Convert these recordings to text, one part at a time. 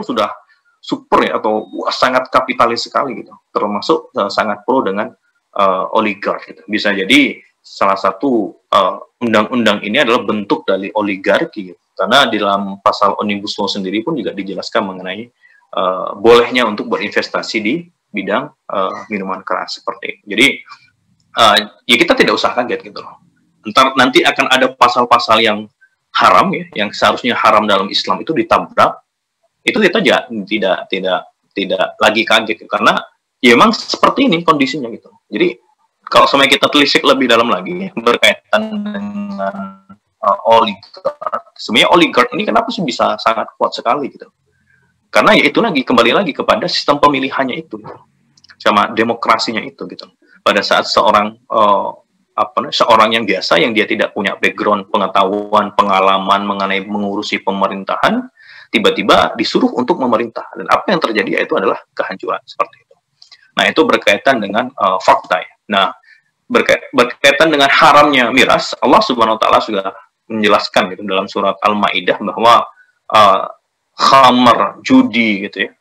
Sudah super ya, atau sangat kapitalis sekali gitu, termasuk sangat pro dengan oligark gitu. Bisa jadi salah satu undang-undang ini adalah bentuk dari oligarki gitu. Karena di dalam pasal Omnibus Law sendiri pun juga dijelaskan mengenai bolehnya untuk berinvestasi di bidang minuman keras seperti itu. Jadi ya kita tidak usah kaget gitu loh. Nanti akan ada pasal-pasal yang haram ya, yang seharusnya haram dalam Islam itu ditabrak, itu kita tidak lagi kaget karena ya memang seperti ini kondisinya gitu. Jadi kalau sampai kita telisik lebih dalam lagi berkaitan dengan oligark, sebenarnya oligark ini kenapa sih bisa sangat kuat sekali gitu? Karena ya itu lagi kembali lagi kepada sistem pemilihannya itu, gitu, sama demokrasinya itu gitu. Pada saat seorang seorang yang biasa yang dia tidak punya background pengetahuan pengalaman mengenai mengurusi pemerintahan, tiba-tiba disuruh untuk memerintah, dan apa yang terjadi itu adalah kehancuran seperti itu. Nah, itu berkaitan dengan fakta ya. Nah, berkaitan dengan haramnya miras, Allah Subhanahu wa taala sudah menjelaskan gitu dalam surat Al-Maidah bahwa khamar, judi gitu ya,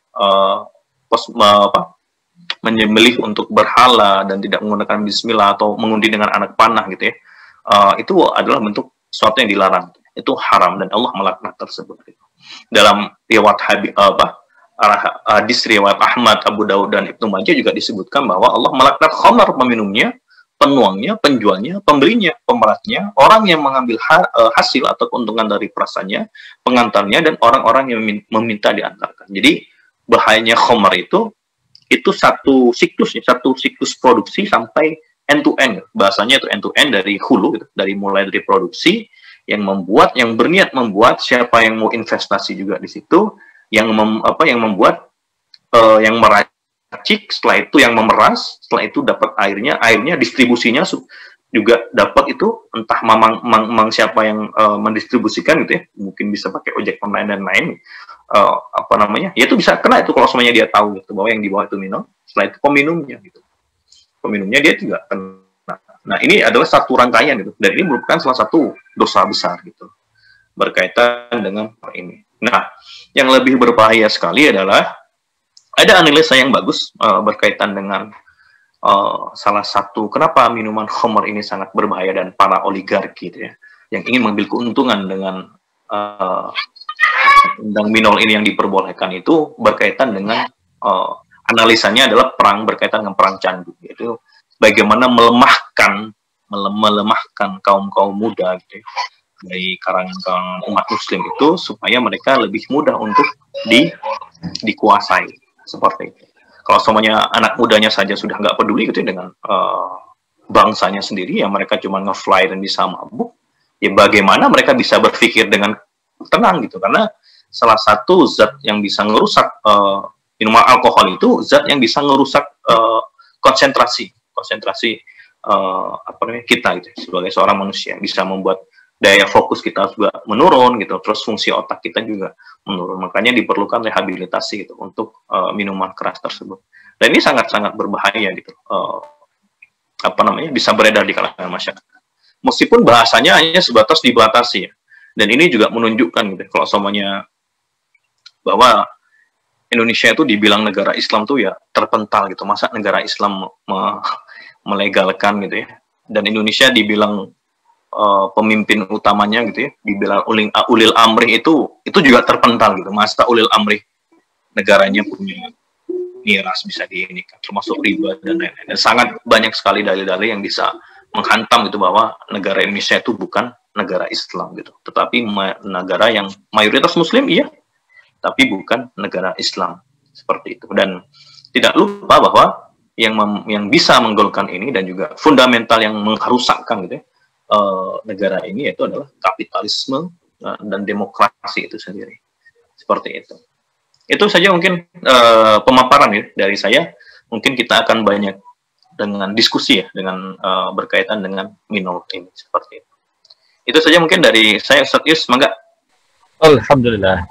menyembelih untuk berhala dan tidak menggunakan bismillah atau mengundi dengan anak panah gitu ya, itu adalah bentuk sesuatu yang dilarang. Itu haram dan Allah melaknat tersebut gitu. Dalam riwayat hadis riwayat Ahmad, Abu Daud dan Ibnu Majah juga disebutkan bahwa Allah melaknat khamar, peminumnya, penuangnya, penjualnya, pembelinya, pemeratnya, orang yang mengambil hasil atau keuntungan dari perasannya, pengantarnya, dan orang-orang yang meminta diantarkan. Jadi bahayanya khamar itu satu siklus produksi sampai end to end. Bahasanya itu end to end dari hulu gitu, mulai dari produksi yang berniat membuat, siapa yang mau investasi juga di situ, yang membuat, yang meracik, setelah itu yang memeras, setelah itu dapat airnya distribusinya juga dapat itu, entah mamang siapa yang mendistribusikan gitu ya, mungkin bisa pakai ojek online dan lain, ya itu bisa kena itu kalau semuanya dia tahu gitu, bahwa yang di bawah itu minum, setelah itu peminumnya dia juga kena. Nah, ini adalah satu rangkaian gitu, dan ini merupakan salah satu dosa besar gitu berkaitan dengan ini. Nah, yang lebih berbahaya sekali adalah ada analisa yang bagus berkaitan dengan salah satu kenapa minuman khamr ini sangat berbahaya dan para oligarki gitu ya, yang ingin mengambil keuntungan dengan undang minol ini yang diperbolehkan, itu berkaitan dengan analisanya adalah berkaitan dengan perang candu, yaitu bagaimana melemahkan kaum muda gitu ya, dari kalangan umat muslim itu supaya mereka lebih mudah untuk dikuasai seperti itu. Kalau semuanya anak mudanya saja sudah nggak peduli gitu ya dengan bangsanya sendiri, ya mereka cuma nge-fly dan bisa mabuk, ya bagaimana mereka bisa berpikir dengan tenang gitu, karena salah satu zat yang bisa ngerusak minuman alkohol itu zat yang bisa ngerusak konsentrasi kita gitu sebagai seorang manusia, bisa membuat daya fokus kita juga menurun gitu, terus fungsi otak kita juga menurun. Makanya diperlukan rehabilitasi gitu untuk minuman keras tersebut. Dan ini sangat-sangat berbahaya gitu. Bisa beredar di kalangan masyarakat. Meskipun bahasanya hanya sebatas dibatasi ya. Dan ini juga menunjukkan gitu kalau semuanya bahwa Indonesia itu dibilang negara Islam tuh ya terpental gitu. Masa negara Islam melegalkan gitu ya. Dan Indonesia dibilang pemimpin utamanya gitu ya, dibilang ulil amri itu juga terpental gitu. Masa ulil amri negaranya punya miras bisa diinikan, termasuk riba dan lain-lain. Dan sangat banyak sekali dalil-dalil yang bisa menghantam itu bahwa negara Indonesia itu bukan negara Islam gitu, tetapi negara yang mayoritas Muslim iya, tapi bukan negara Islam seperti itu. Dan tidak lupa bahwa yang bisa menggolkan ini dan juga fundamental yang merusakkan gitu ya, negara ini yaitu adalah kapitalisme dan demokrasi itu sendiri. Seperti itu. Itu saja mungkin pemaparan ya dari saya. Mungkin kita akan banyak dengan diskusi ya dengan berkaitan dengan minor ini seperti itu. Itu saja mungkin dari saya, Ustaz Yus, mangga. Alhamdulillah.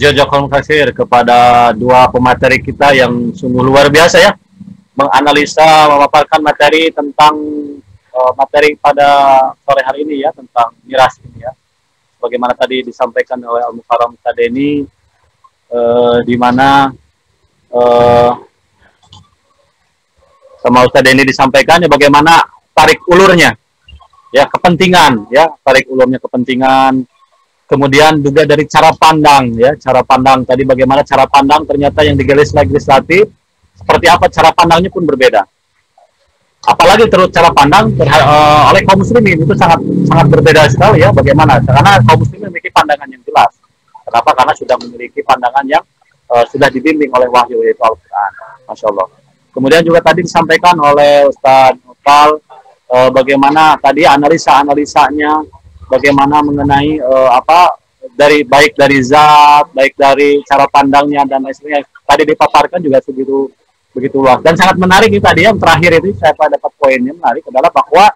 Jazakallahu khair kepada dua pemateri kita yang sungguh luar biasa ya, menganalisa, memaparkan materi tentang materi pada sore hari ini ya, tentang miras ini ya. Bagaimana tadi disampaikan oleh Al-Mukarram Tadeni, di mana sama Ustaz Deni disampaikan ya bagaimana tarik ulurnya ya, kepentingan ya, tarik ulurnya kepentingan, kemudian juga dari cara pandang ya, cara pandang tadi bagaimana cara pandang ternyata yang digaris legislatif seperti apa cara pandangnya pun berbeda. Apalagi terus cara pandang oleh kaum muslimin itu sangat berbeda sekali ya, bagaimana, karena kaum muslimin memiliki pandangan yang jelas. Kenapa? Karena sudah memiliki pandangan yang sudah dibimbing oleh wahyu, yaitu Al-Quran. Masya Allah. Kemudian juga tadi disampaikan oleh Ustadz Nopal bagaimana tadi analisa-analisanya, bagaimana mengenai baik dari zat, baik dari cara pandangnya dan lain sebagainya. Tadi dipaparkan juga begitu luas. Dan sangat menarik itu tadi yang terakhir itu saya dapat poinnya menarik adalah bahwa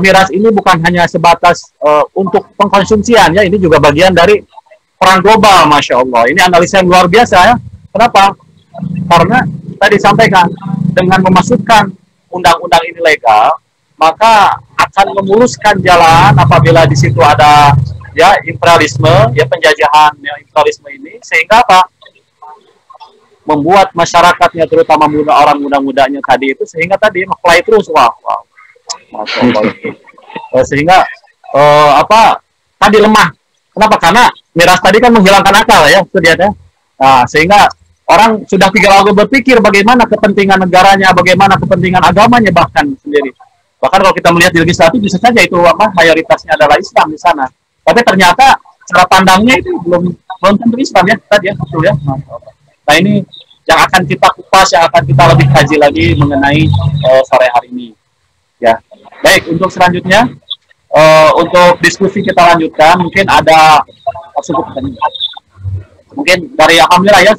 miras ini bukan hanya sebatas untuk pengkonsumsian ya, ini juga bagian dari perang global. Masya Allah, ini analisa yang luar biasa ya. Kenapa? Karena tadi disampaikan dengan memasukkan undang-undang ini legal, maka akan memuluskan jalan apabila di situ ada ya imperialisme, ya penjajahan ya, imperialisme ini, sehingga apa? Membuat masyarakatnya terutama orang muda-mudanya tadi itu sehingga tadi apply terus, wah. Masya Allah. Sehingga tadi lemah. Kenapa? Karena miras tadi kan menghilangkan akal ya, ya. Nah, sehingga orang sudah tidak lagi berpikir bagaimana kepentingan negaranya, bagaimana kepentingan agamanya bahkan sendiri. Bahkan kalau kita melihat di legislatif bisa saja itu mayoritasnya adalah Islam di sana. Tapi ternyata cara pandangnya itu belum tentu Islam ya tadi ya, betul ya. Nah, ini yang akan kita kupas, yang akan kita lebih kaji lagi mengenai sore hari ini. Ya, baik, untuk selanjutnya untuk diskusi kita lanjutkan, mungkin ada mungkin dari alhamdulillah ya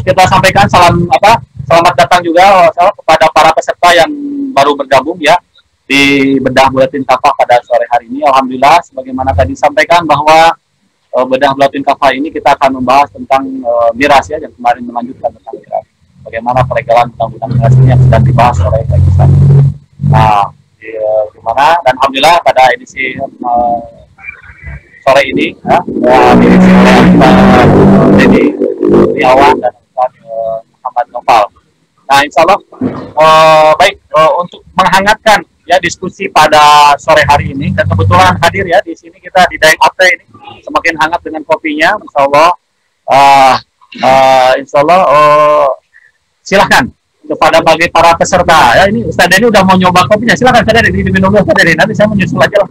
kita sampaikan selamat datang juga kepada para peserta yang baru bergabung ya di Bedah Buletin Kafah pada sore hari ini. Alhamdulillah, sebagaimana tadi disampaikan bahwa Bedah Buletin Kafah ini kita akan membahas tentang miras ya, yang kemarin melanjutkan tentang miras. Bagaimana peregalan undang-undang miras ini yang sedang dibahas oleh legislatif. Nah, gimana? Dan alhamdulillah pada edisi sore ini ya, diisi oleh Dedi Awan dan Muhammad Nopal. Nah, insya Allah baik, untuk menghangatkan ya diskusi pada sore hari ini, dan kebetulan hadir ya di sini kita di Daeng Ate ini semakin hangat dengan kopinya, insya Allah. Silahkan kepada bagi para peserta ya, ini Ustaz Deni udah mau nyoba kopinya, silahkan Ustaz Deni diminum dulu Ustaz Deni, nanti saya menyusul aja lah.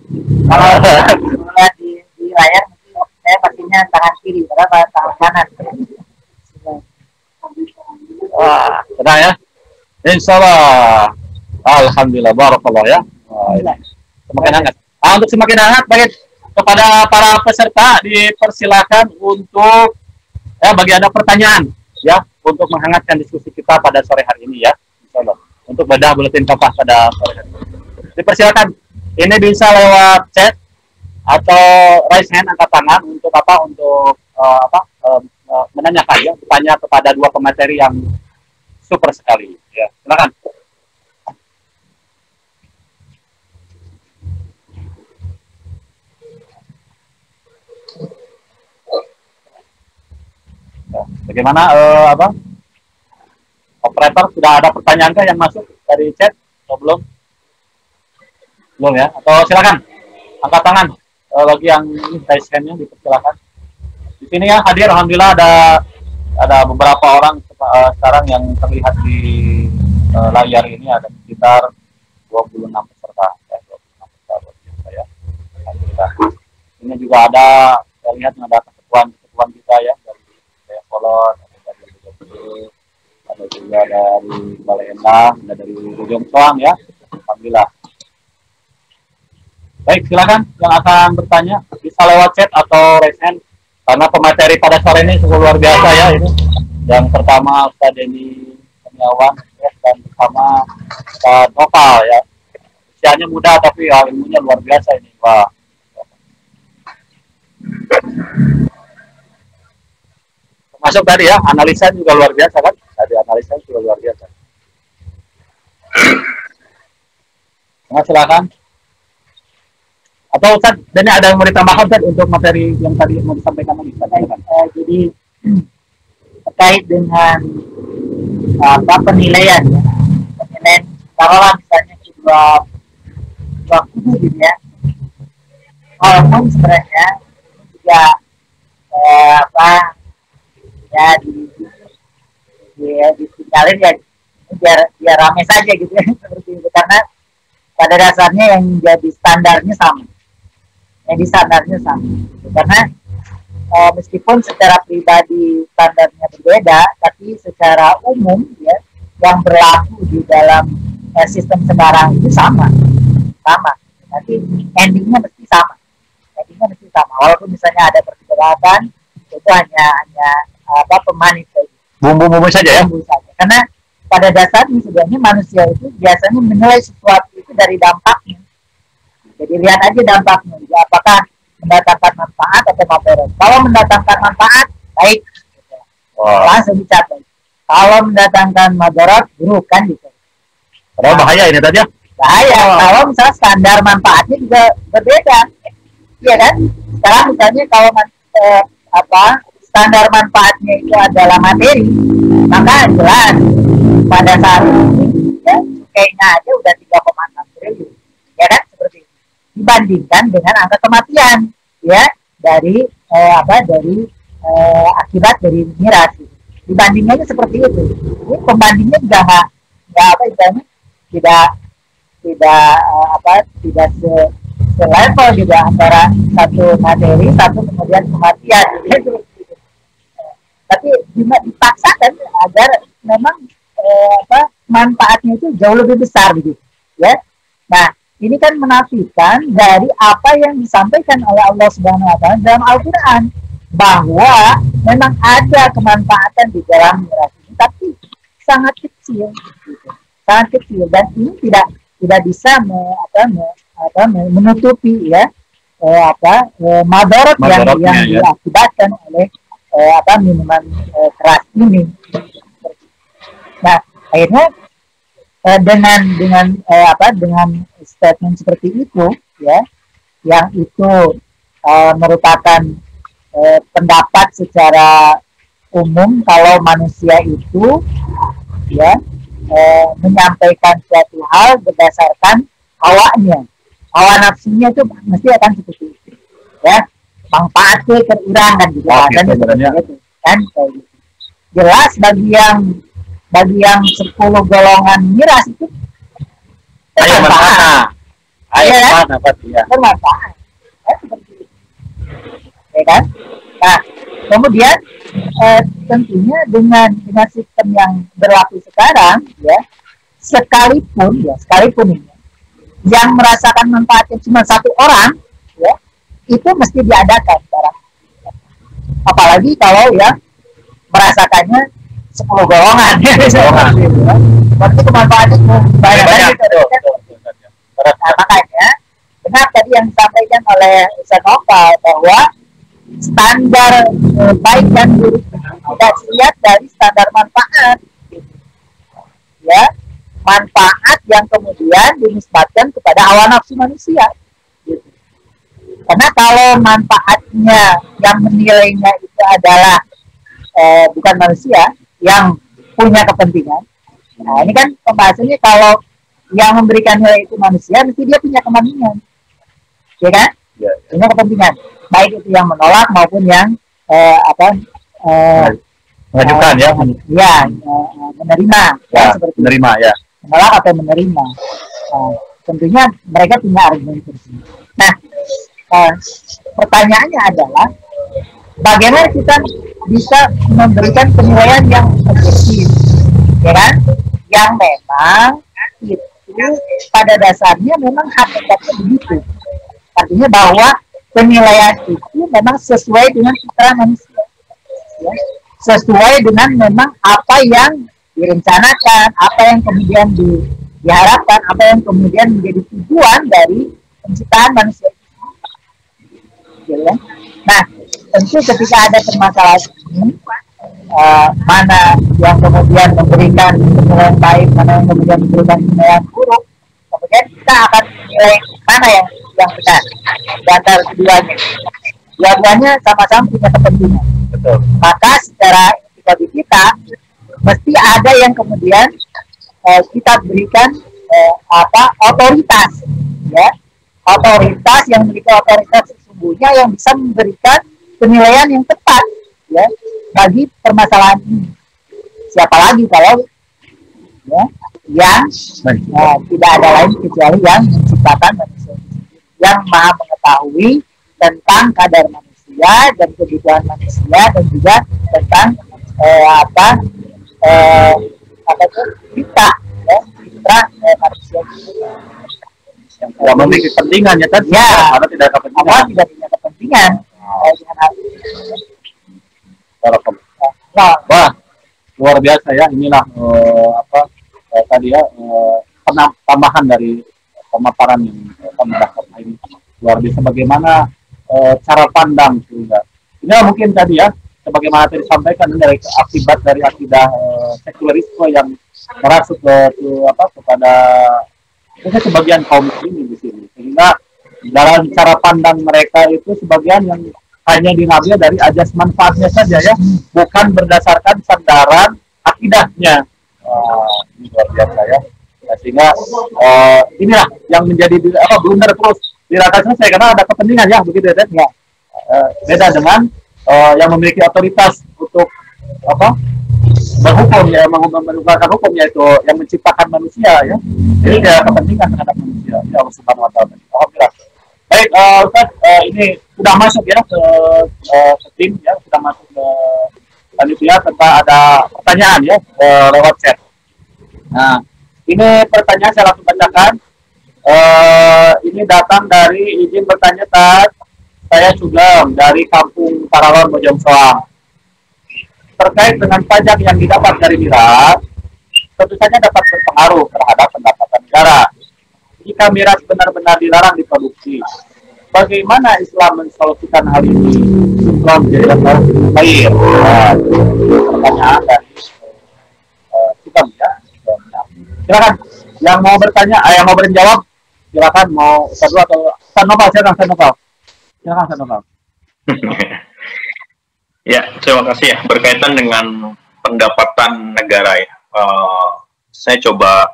Di layar saya pastinya tangan kiri, padahal tangan kanan. Wah, tenang ya. Insyaallah. Alhamdulillah, barakallah ya. Semakin hangat. Untuk semakin hangat, baik kepada para peserta dipersilakan untuk bagi ada pertanyaan ya, untuk menghangatkan diskusi kita pada sore hari ini ya, insyaallah. Untuk Bedah Buletin Kafah pada sore hari ini. Dipersilakan Ini bisa lewat chat atau raise hand, angkat tangan untuk apa? Untuk menanyakan ya, bertanya kepada dua pemateri yang super sekali. Ya, silakan. Ya, bagaimana operator, sudah ada pertanyaan kah yang masuk dari chat atau belum? Belum ya? Atau silakan angkat tangan bagi yang ini raise hand-nya, dipersilakan. Di sini ya hadir, alhamdulillah ada beberapa orang sekarang yang terlihat di layar ini, ada sekitar 26 peserta ya, 26 peserta ya. Alhamdulillah. Ini juga ada, saya lihat ada kesetuan kita ya dari Kolot, ada juga dari Balai Endah, ada dari Bojong Soang ya. Alhamdulillah. Baik, silakan yang akan bertanya bisa lewat chat atau raise hand, karena pemateri pada sore ini sungguh luar biasa ya ini. Yang pertama Ustaz Denny Kurniawan ya, dan pertama Ustaz Nopal ya. Usianya muda tapi ya, ilmunya luar biasa ini, Pak. Termasuk tadi ya, analisa juga luar biasa kan? Tadi analisa juga luar biasa. Nah, silakan. Atau Ustaz, dan ada yang mau ditambahkan Ustaz untuk materi yang tadi mau disampaikan lagi? Jadi terkait dengan penilaian ya. Penilaian taruhlah misalnya dua kubu gitu ya. Walaupun sebenarnya juga ditinggalin ya biar rame saja gitu ya, seperti itu, karena pada dasarnya yang jadi standarnya sama. Karena meskipun secara pribadi standarnya berbeda, tapi secara umum ya yang berlaku di dalam sistem sekarang itu sama. Nanti endingnya mesti sama. Walaupun misalnya ada perdebatan, itu hanya pemanis saja. Bumbu-bumbu saja ya. Karena pada dasarnya sebenarnya manusia itu biasanya menilai sesuatu itu dari dampaknya. Jadi lihat aja dampaknya, ya, apakah mendatangkan manfaat atau mudarat. Kalau mendatangkan manfaat, baik, langsung dicatat. Kalau mendatangkan mudarat, buruk kan gitu. Padahal bahaya ini tadi ya. Bahaya. Kalau misalnya standar manfaatnya juga berbeda, iya kan? Sekarang misalnya kalau standar manfaatnya itu adalah materi, maka jelas pada saat ini ya, kayaknya aja udah 3,6 triliun, ya kan, seperti itu. Dibandingkan dengan angka kematian ya dari akibat dari miras, dibandingnya seperti itu. Ini pembandingnya juga tidak selevel juga antara satu materi satu kemudian kematian gitu. Tapi dipaksakan agar memang manfaatnya itu jauh lebih besar begitu ya. Nah, ini kan menafikan dari apa yang disampaikan oleh Allah Subhanahu wa taala dalam Al-Qur'an, bahwa memang ada kemanfaatan di dalam miras ini, tapi sangat kecil gitu. Sangat kecil, dan ini tidak bisa menutupi ya madarat yang diakibatkan oleh minuman keras ini. Nah, akhirnya dengan statement seperti itu ya, yang itu merupakan pendapat secara umum kalau manusia itu ya menyampaikan suatu hal berdasarkan hawanya, hawa nafsunya itu mesti akan seperti itu ya, manfaatnya terurang kan juga dan itu kan jelas bagi yang 10 golongan miras itu bermanfaat ya, seperti itu ya kan. Nah, kemudian tentunya dengan sistem yang berlaku sekarang ya, sekalipun ini yang merasakan manfaatnya cuma satu orang ya, itu mesti diadakan sekarang. Apalagi kalau yang merasakannya 10 golongan ya, berarti kemanfaatannya banyak. Nah, makanya yang disampaikan oleh Ustaz Noval bahwa standar baik dan buruk tidak dilihat dari standar manfaat, ya, manfaat yang kemudian dinisbatkan kepada hawa nafsu manusia. Karena kalau manfaatnya yang menilainya itu adalah bukan manusia yang punya kepentingan, nah ini kan pembahasannya kalau yang memberikan nilai itu manusia, mesti dia punya kepentingan, ya kan? Ya. Punya kepentingan, baik itu yang menolak maupun yang Mengajukan ya. Menerima, Ya, seperti menerima ya. menolak atau menerima. Tentunya mereka punya argumen tersebut. Nah, pertanyaannya adalah bagaimana kita bisa memberikan penilaian yang objektif, ya kan? Yang memang itu pada dasarnya memang hakikatnya begitu. Artinya bahwa penilaian itu memang sesuai dengan fitrah manusia, ya? Sesuai dengan memang apa yang direncanakan, apa yang kemudian diharapkan, apa yang kemudian menjadi tujuan dari penciptaan manusia itu. Ya. Nah, tentu ketika ada permasalahan ini, mana yang kemudian memberikan penilaian baik, mana yang kemudian memberikan penilaian buruk, kemudian kita akan menilai mana yang benar di antara keduanya. Dua-duanya sama-sama punya kepentingan. Betul. Maka secara bagi kita mesti ada yang kemudian kita berikan otoritas, ya, otoritas yang memiliki otoritas sesungguhnya yang bisa memberikan penilaian yang tepat, ya, bagi permasalahan ini. Siapa lagi kalau ya, yang tidak ada lain kecuali yang menciptakan manusia, yang maha mengetahui tentang kadar manusia dan kebutuhan manusia dan juga tentang kita, ya, kita manusia yang tidak memiliki kepentingan ya tadi. Ya, karena tidak ada kepentingan. Apa tidak punya kepentingan dengan hal ini. Wah, luar biasa ya. Inilah tadi ya tambahan dari pemaparan yang pembahasan ini. Luar biasa bagaimana cara pandang juga. Inilah mungkin tadi ya, sebagaimana tadi disampaikan dari akibat dari akidah sekularisme yang merasuk kepada sebagian kaum muslimin di sini, sehingga dalam cara pandang mereka itu sebagian yang hanya diambil dari ajas manfaatnya saja ya, bukan berdasarkan sandaran akidahnya. Ini luar biasa ya. Nah, sehingga inilah yang menjadi blunder terus dirasakan selesai karena ada kepentingan ya, begitu ya, ya. Beda dengan yang memiliki otoritas untuk berhukum, ya, menegakkan hukum, yaitu yang menciptakan manusia ya. Jadi dia kepentingan terhadap manusia. Ya Allah Subhanahu wa taala. Alhamdulillah. Baik, Ustaz, ini sudah masuk ya ke tim ya, sudah masuk ke panitia serta ada pertanyaan ya lewat chat. Nah, ini pertanyaan saya langsung bacakan. Ini datang dari izin bertanya Tad. Saya Sugeng dari Kampung Paralon Bojong Soang. Terkait dengan pajak yang didapat dari miras, tentu saja dapat berpengaruh terhadap pendapatan negara. Jika miras benar-benar dilarang diproduksi, bagaimana Islam mensolusikan hal ini? Islam menjadi dasar baik. Pertanyaan dari Sugeng ya. Silakan yang mau bertanya, yang mau menjawab, silakan mau satu atau Sanopal, silakan Sanopal. Silakan Sanopal. Ya, terima kasih ya. Berkaitan dengan pendapatan negara ya, saya coba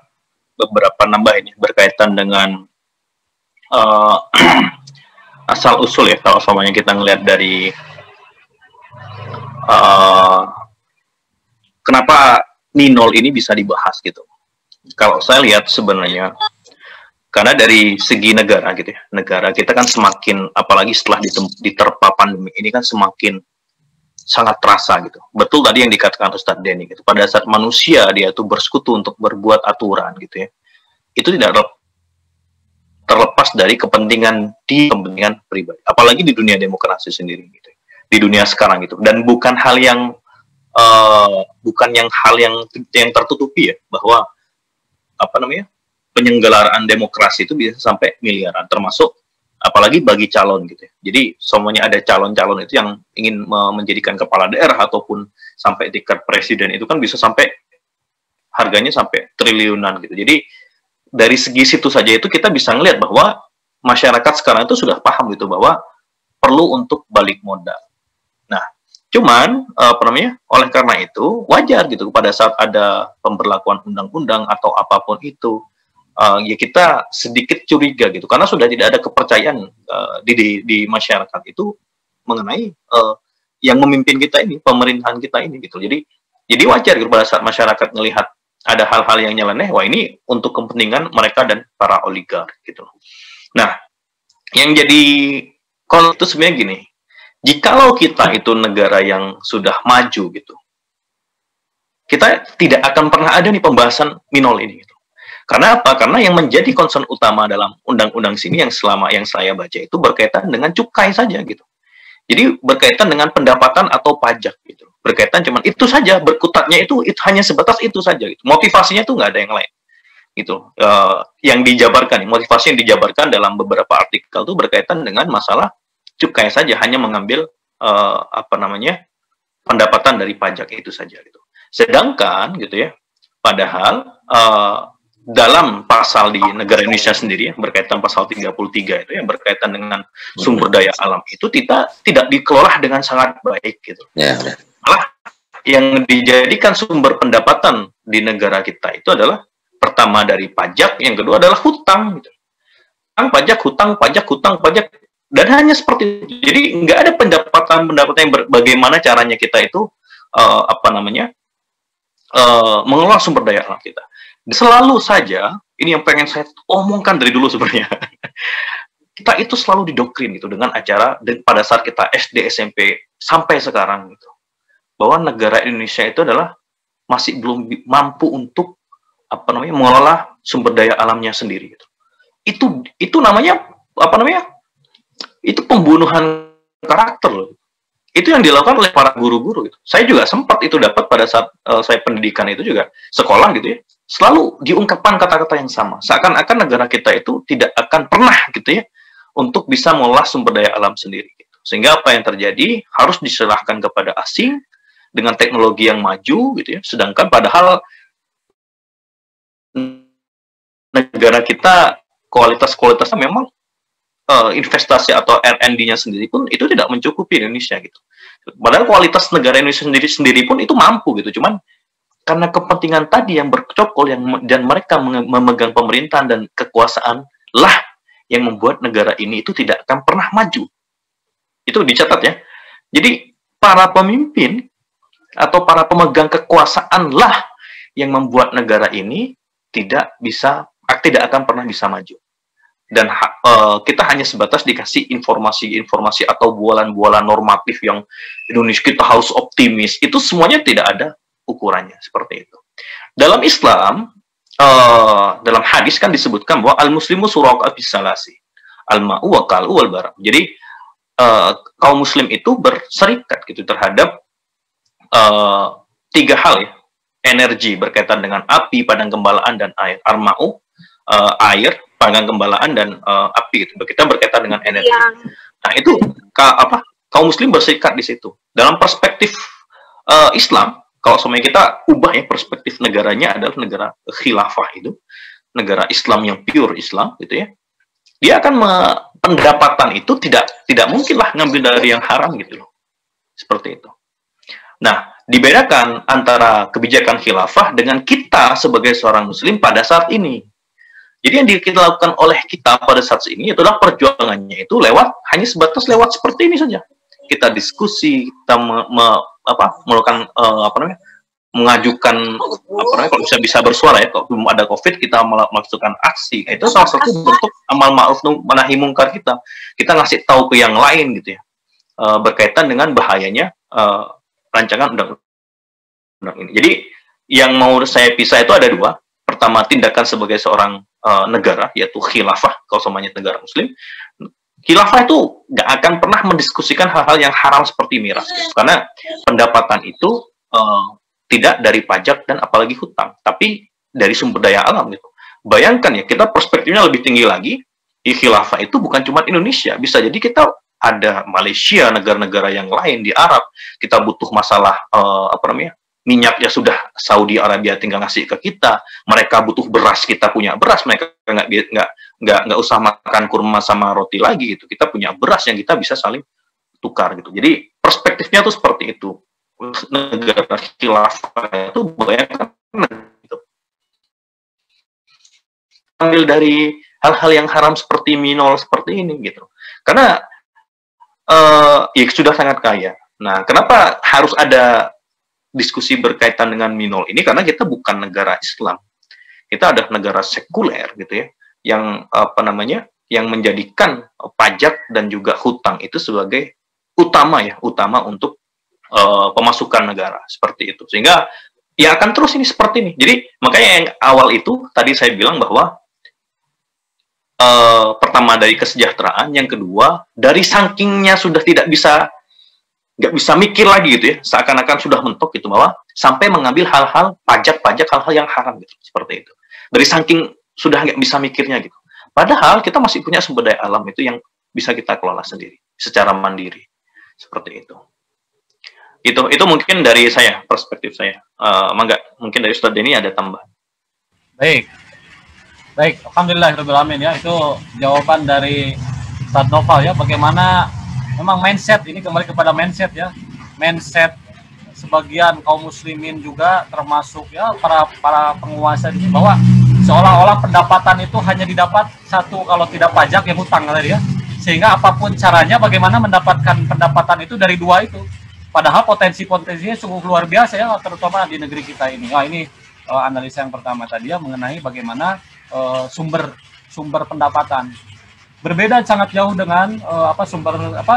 beberapa nambah ini berkaitan dengan asal usul ya. Kalau semuanya kita ngelihat dari kenapa ninol ini bisa dibahas gitu. Kalau saya lihat sebenarnya karena dari segi negara gitu ya, negara kita kan semakin, apalagi setelah diterpa pandemi ini kan semakin sangat terasa gitu. Betul tadi yang dikatakan Ustadz Denny gitu. Pada saat manusia dia tuh bersekutu untuk berbuat aturan gitu ya, itu tidak terlepas dari kepentingan pribadi. Apalagi di dunia demokrasi sendiri gitu. Di dunia sekarang gitu. Dan bukan hal yang yang tertutupi ya, bahwa penyelenggaraan demokrasi itu bisa sampai miliaran, termasuk apalagi bagi calon gitu ya. Jadi semuanya ada calon-calon itu yang ingin menjadikan kepala daerah ataupun sampai tingkat presiden itu kan bisa sampai harganya sampai triliunan gitu. Jadi dari segi situ saja itu kita bisa ngelihat bahwa masyarakat sekarang itu sudah paham gitu bahwa perlu untuk balik modal. Nah, cuman oleh karena itu wajar gitu pada saat ada pemberlakuan undang-undang atau apapun itu, ya kita sedikit curiga gitu karena sudah tidak ada kepercayaan di masyarakat itu mengenai yang memimpin kita ini, pemerintahan kita ini gitu. Jadi wajar gitu pada saat masyarakat melihat ada hal-hal yang nyeleneh, wah ini untuk kepentingan mereka dan para oligark gitu. Nah, yang jadi itu sebenarnya gini, jikalau kita itu negara yang sudah maju gitu, kita tidak akan pernah ada nih pembahasan minol ini gitu. Karena apa? Karena yang menjadi concern utama dalam undang-undang sini yang selama yang saya baca itu berkaitan dengan cukai saja gitu. Jadi berkaitan dengan pendapatan atau pajak gitu. Berkaitan cuman itu saja, berkutatnya itu hanya sebatas itu saja gitu. Motivasinya itu nggak ada yang lain gitu. Yang dijabarkan, motivasi yang dijabarkan dalam beberapa artikel itu berkaitan dengan masalah cukai saja, hanya mengambil pendapatan dari pajak itu saja gitu. Sedangkan gitu ya, padahal dalam pasal di negara Indonesia sendiri berkaitan pasal 33 itu yang berkaitan dengan sumber daya alam itu tidak dikelola dengan sangat baik gitu. Malah yang dijadikan sumber pendapatan di negara kita itu adalah pertama dari pajak, yang kedua adalah hutang gitu. Hutang, pajak, dan hanya seperti itu. Jadi nggak ada pendapatan yang bagaimana caranya kita itu mengelola sumber daya alam kita. Selalu saja, ini yang pengen saya omongkan dari dulu sebenarnya. Kita itu selalu didoktrin gitu dengan acara pada saat kita SD, SMP sampai sekarang gitu. Bahwa negara Indonesia itu adalah masih belum mampu untuk mengelola sumber daya alamnya sendiri gitu. Itu namanya itu pembunuhan karakter loh. Itu yang dilakukan oleh para guru-guru gitu. Saya juga sempat itu dapat pada saat saya pendidikan itu juga sekolah gitu ya. Selalu diungkapkan kata-kata yang sama. Seakan-akan negara kita itu tidak akan pernah gitu ya untuk bisa mengolah sumber daya alam sendiri gitu. Sehingga apa yang terjadi harus diserahkan kepada asing dengan teknologi yang maju gitu ya. Sedangkan padahal negara kita kualitasnya memang investasi atau R&D-nya sendiri pun itu tidak mencukupi Indonesia gitu. Padahal kualitas negara Indonesia sendiri pun itu mampu gitu. Cuman karena kepentingan tadi yang bercokol dan mereka memegang pemerintahan dan kekuasaan lah yang membuat negara ini itu tidak akan pernah maju. Itu dicatat ya. Jadi para pemimpin atau para pemegang kekuasaan lah yang membuat negara ini tidak akan pernah bisa maju. Dan kita hanya sebatas dikasih informasi atau bualan-bualan normatif yang Indonesia kita harus optimis, itu semuanya tidak ada ukurannya seperti itu. Dalam Islam, dalam hadis kan disebutkan bahwa al-muslimu suraka bisalasi, al-ma'u wa kal'u wal bara. Jadi kaum muslim itu berserikat gitu terhadap 3 hal ya. Energi berkaitan dengan api, padang gembalaan, dan air. Al-ma'u, air, padang gembalaan, dan api gitu. Kita berkaitan dengan energi. Nah, itu kaum muslim berserikat di situ. Dalam perspektif Islam, kalau semuanya kita ubah ya perspektif negaranya adalah negara khilafah itu, negara Islam yang pure Islam gitu ya. Dia akan pendapatan itu tidak mungkinlah ngambil dari yang haram gitu loh. Seperti itu. Nah, dibedakan antara kebijakan khilafah dengan kita sebagai seorang muslim pada saat ini. Jadi yang kita lakukan oleh kita pada saat ini adalah perjuangannya itu hanya sebatas lewat seperti ini saja. Kita diskusi, kita melakukan mengajukan kalau bisa bersuara ya, kalau belum ada COVID kita melakukan aksi. Itu salah satu bentuk amal ma'ruf nahi mungkar kita. Kita ngasih tahu ke yang lain gitu ya. Berkaitan dengan bahayanya rancangan undang-undang ini. Jadi yang mau saya pisah itu ada 2. Pertama, tindakan sebagai seorang negara, yaitu khilafah, kalau semuanya negara muslim. Khilafah itu nggak akan pernah mendiskusikan hal-hal yang haram seperti miras, gitu. Karena pendapatan itu tidak dari pajak dan apalagi hutang, tapi dari sumber daya alam gitu. Bayangkan ya, kita perspektifnya lebih tinggi lagi, khilafah itu bukan cuma Indonesia, bisa jadi kita ada Malaysia, negara-negara yang lain di Arab, kita butuh masalah minyak, ya sudah Saudi Arabia tinggal ngasih ke kita, mereka butuh beras, kita punya beras, mereka nggak usah makan kurma sama roti lagi gitu, kita punya beras yang kita bisa saling tukar gitu. Jadi perspektifnya tuh seperti itu. Negara khilafah itu banyak gitu. Ambil dari hal-hal yang haram seperti minol seperti ini gitu. Karena ya sudah sangat kaya. Nah, kenapa harus ada diskusi berkaitan dengan minol ini? Karena kita bukan negara Islam. Kita adalah negara sekuler gitu ya, yang yang menjadikan pajak dan juga hutang itu sebagai utama untuk pemasukan negara seperti itu. Sehingga ya akan terus ini seperti ini. Jadi makanya yang awal itu tadi saya bilang bahwa pertama dari kesejahteraan, yang kedua dari sakingnya sudah nggak bisa mikir lagi gitu ya, seakan-akan sudah mentok gitu, bahwa sampai mengambil hal-hal pajak hal-hal yang haram gitu, seperti itu. Dari saking sudah nggak bisa mikirnya gitu. Padahal kita masih punya sumber daya alam itu yang bisa kita kelola sendiri secara mandiri, seperti itu. Itu mungkin dari saya, perspektif saya. Mungkin dari Ustadz Denny ada tambahan. Baik, alhamdulillahirobbilalamin ya, itu jawaban dari Ustadz Noval ya, bagaimana memang mindset ini, kembali kepada mindset ya, mindset sebagian kaum muslimin juga termasuk ya para penguasa ini, bahwa seolah-olah pendapatan itu hanya didapat satu, kalau tidak pajak ya hutang tadi ya, sehingga apapun caranya bagaimana mendapatkan pendapatan itu dari dua itu, padahal potensinya sungguh luar biasa ya, terutama di negeri kita ini. Nah, ini analisa yang pertama tadi ya, mengenai bagaimana sumber pendapatan berbeda sangat jauh dengan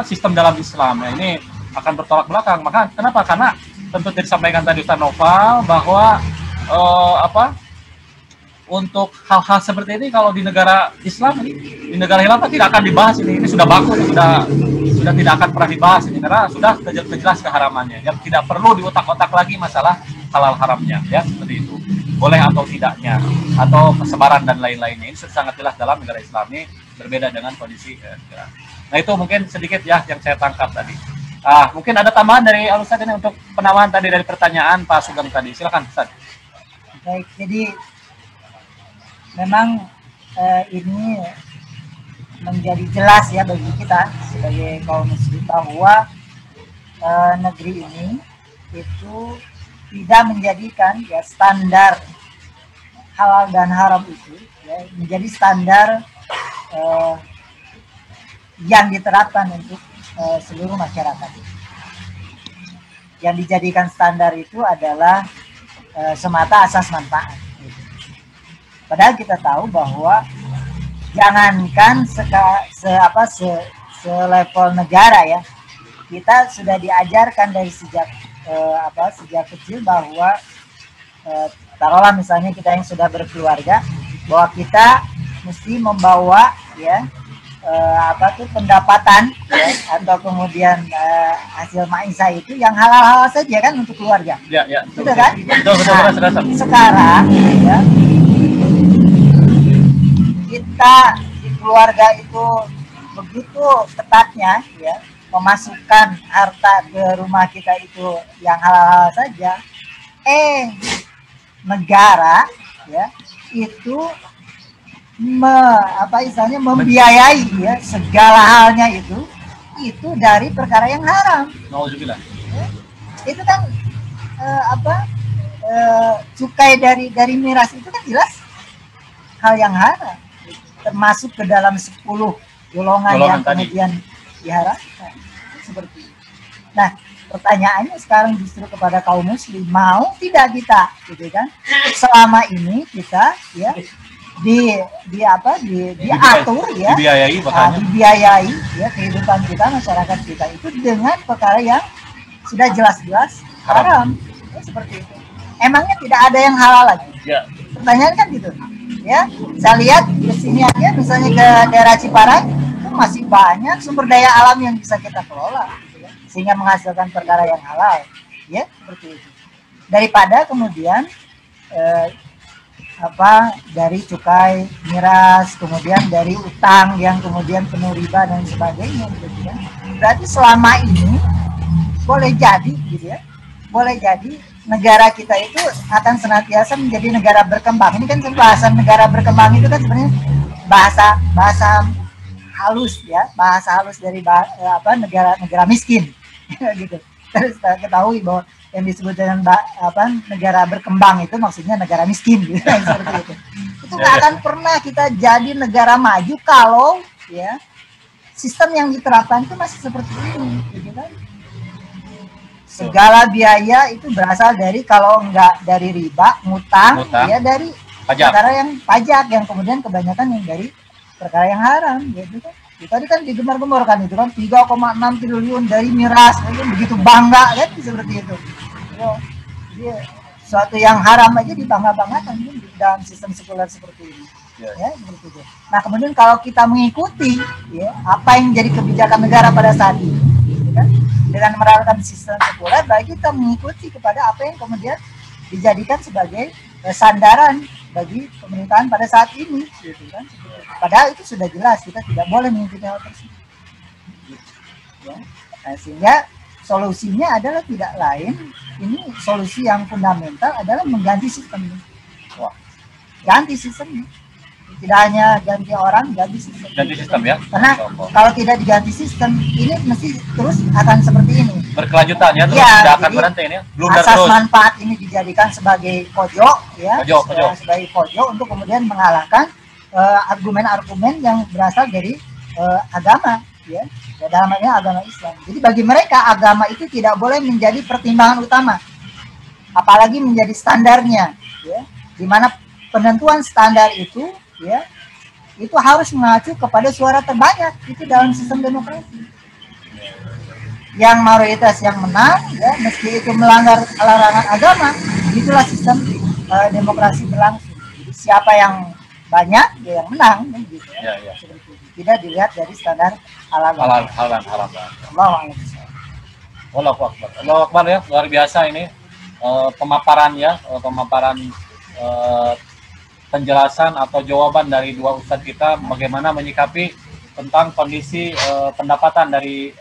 sistem dalam Islam ya. Ini akan bertolak belakang. Maka kenapa? Karena tentu disampaikan tadi Ustaz Noval bahwa untuk hal-hal seperti ini kalau di negara Islam ini, di negara khilafah tidak akan dibahas ini sudah baku, sudah tidak akan pernah dibahas ini, karena sudah jelas keharamannya. Yang tidak perlu diotak-otak lagi masalah halal haramnya ya, seperti itu. Boleh atau tidaknya, atau persebaran dan lain-lainnya, ini sudah sangat jelas dalam negara Islam ini, berbeda dengan kondisi negara. Nah, itu mungkin sedikit ya yang saya tangkap tadi. Mungkin ada tambahan dari Al-Ustadz ini untuk penambahan tadi dari pertanyaan Pak Sugeng tadi. Silakan Ustadz. Baik, jadi memang ini menjadi jelas ya bagi kita sebagai kaum muslim bahwa negeri ini itu tidak menjadikan ya standar halal dan haram itu ya, menjadi standar yang diterapkan untuk seluruh masyarakat. Yang dijadikan standar itu alelah semata asas manfaat. Padahal kita tahu bahwa jangankan selevel negara ya, kita sudah diajarkan dari sejak kecil bahwa taruhlah misalnya kita yang sudah berkeluarga, bahwa kita mesti membawa ya pendapatan ya, atau kemudian hasil maisha itu yang halal-halal saja kan untuk keluarga. Ya, betul kan? Betul, sekarang ya, kita di keluarga itu begitu ketatnya ya, memasukkan harta ke rumah kita itu yang halal saja, negara ya itu membiayai ya segala halnya itu dari perkara yang haram. Nauzubillah. Ya, itu kan cukai dari miras itu kan jelas hal yang haram, termasuk ke dalam 10 golongan yang kemudian diharamkan. Seperti itu. Nah, pertanyaannya sekarang justru kepada kaum muslim, mau tidak kita, gitu kan? Selama ini kita ya diatur ya, dibiayai ya kehidupan kita, masyarakat kita itu dengan perkara yang sudah jelas-jelas haram. Ya, seperti itu. Emangnya tidak ada yang halal lagi? Ya. Pertanyaan kan gitu. Ya, saya lihat di sini aja misalnya ke daerah Ciparai itu masih banyak sumber daya alam yang bisa kita kelola, gitu ya, sehingga menghasilkan perkara yang halal, ya seperti itu. Daripada kemudian dari cukai, miras, kemudian dari utang yang kemudian penuh riba dan sebagainya gitu ya. Berarti selama ini boleh jadi gitu ya, boleh jadi negara kita itu akan senantiasa menjadi negara berkembang. Ini kan pembahasan negara berkembang itu kan sebenarnya bahasa halus ya, bahasa halus dari negara miskin gitu. Terus kita ketahui bahwa yang disebut dengan negara berkembang itu maksudnya negara miskin gitu, seperti itu. Itu nggak akan pernah kita jadi negara maju kalau ya sistem yang diterapkan itu masih seperti ini, gitu kan? Segala biaya itu berasal dari, kalau nggak dari riba, ngutang, ya dari perkara yang pajak, yang kemudian kebanyakan yang dari perkara yang haram, gitu kan? Tadi kan digemar-gemborkan itu kan 3,6 triliun dari miras, kan begitu bangga kan seperti itu. Jadi suatu yang haram aja dibangga-banggakan di dalam sistem sekuler seperti ini. Ya, seperti itu. Nah, kemudian kalau kita mengikuti ya apa yang jadi kebijakan negara pada saat ini, gitu kan? Dengan menerapkan sistem sekuler, baik kita mengikuti kepada apa yang kemudian dijadikan sebagai sandaran bagi pemerintahan pada saat ini, gitu kan? Padahal itu sudah jelas kita tidak boleh mengikuti hal tersebut. Ya. Nah, sehingga solusinya adalah tidak lain, ini solusi yang fundamental adalah mengganti sistemnya. Ganti sistemnya. Tidak hanya ganti orang, ganti sistem. Ganti sistem ya. Karena kalau tidak diganti sistem, ini mesti terus akan seperti ini. Berkelanjutan ya, terus tidak akan berhenti ini. Asas terus manfaat ini dijadikan sebagai pojok ya, sebagai pojok untuk kemudian mengalahkan argumen-argumen yang berasal dari agama ya, dalam hal ini agama Islam. Jadi bagi mereka agama itu tidak boleh menjadi pertimbangan utama, apalagi menjadi standarnya ya, di mana penentuan standar itu ya itu harus mengacu kepada suara terbanyak itu dalam sistem demokrasi. Yang mayoritas yang menang ya, meski itu melanggar larangan agama, itulah sistem demokrasi berlangsung. Jadi siapa yang banyak ya yang menang gitu ya. Tidak dilihat dari standar halal haram. Allahu Akbar ya, luar biasa ini pemaparan ya, penjelasan atau jawaban dari dua ustadz kita bagaimana menyikapi tentang kondisi pendapatan dari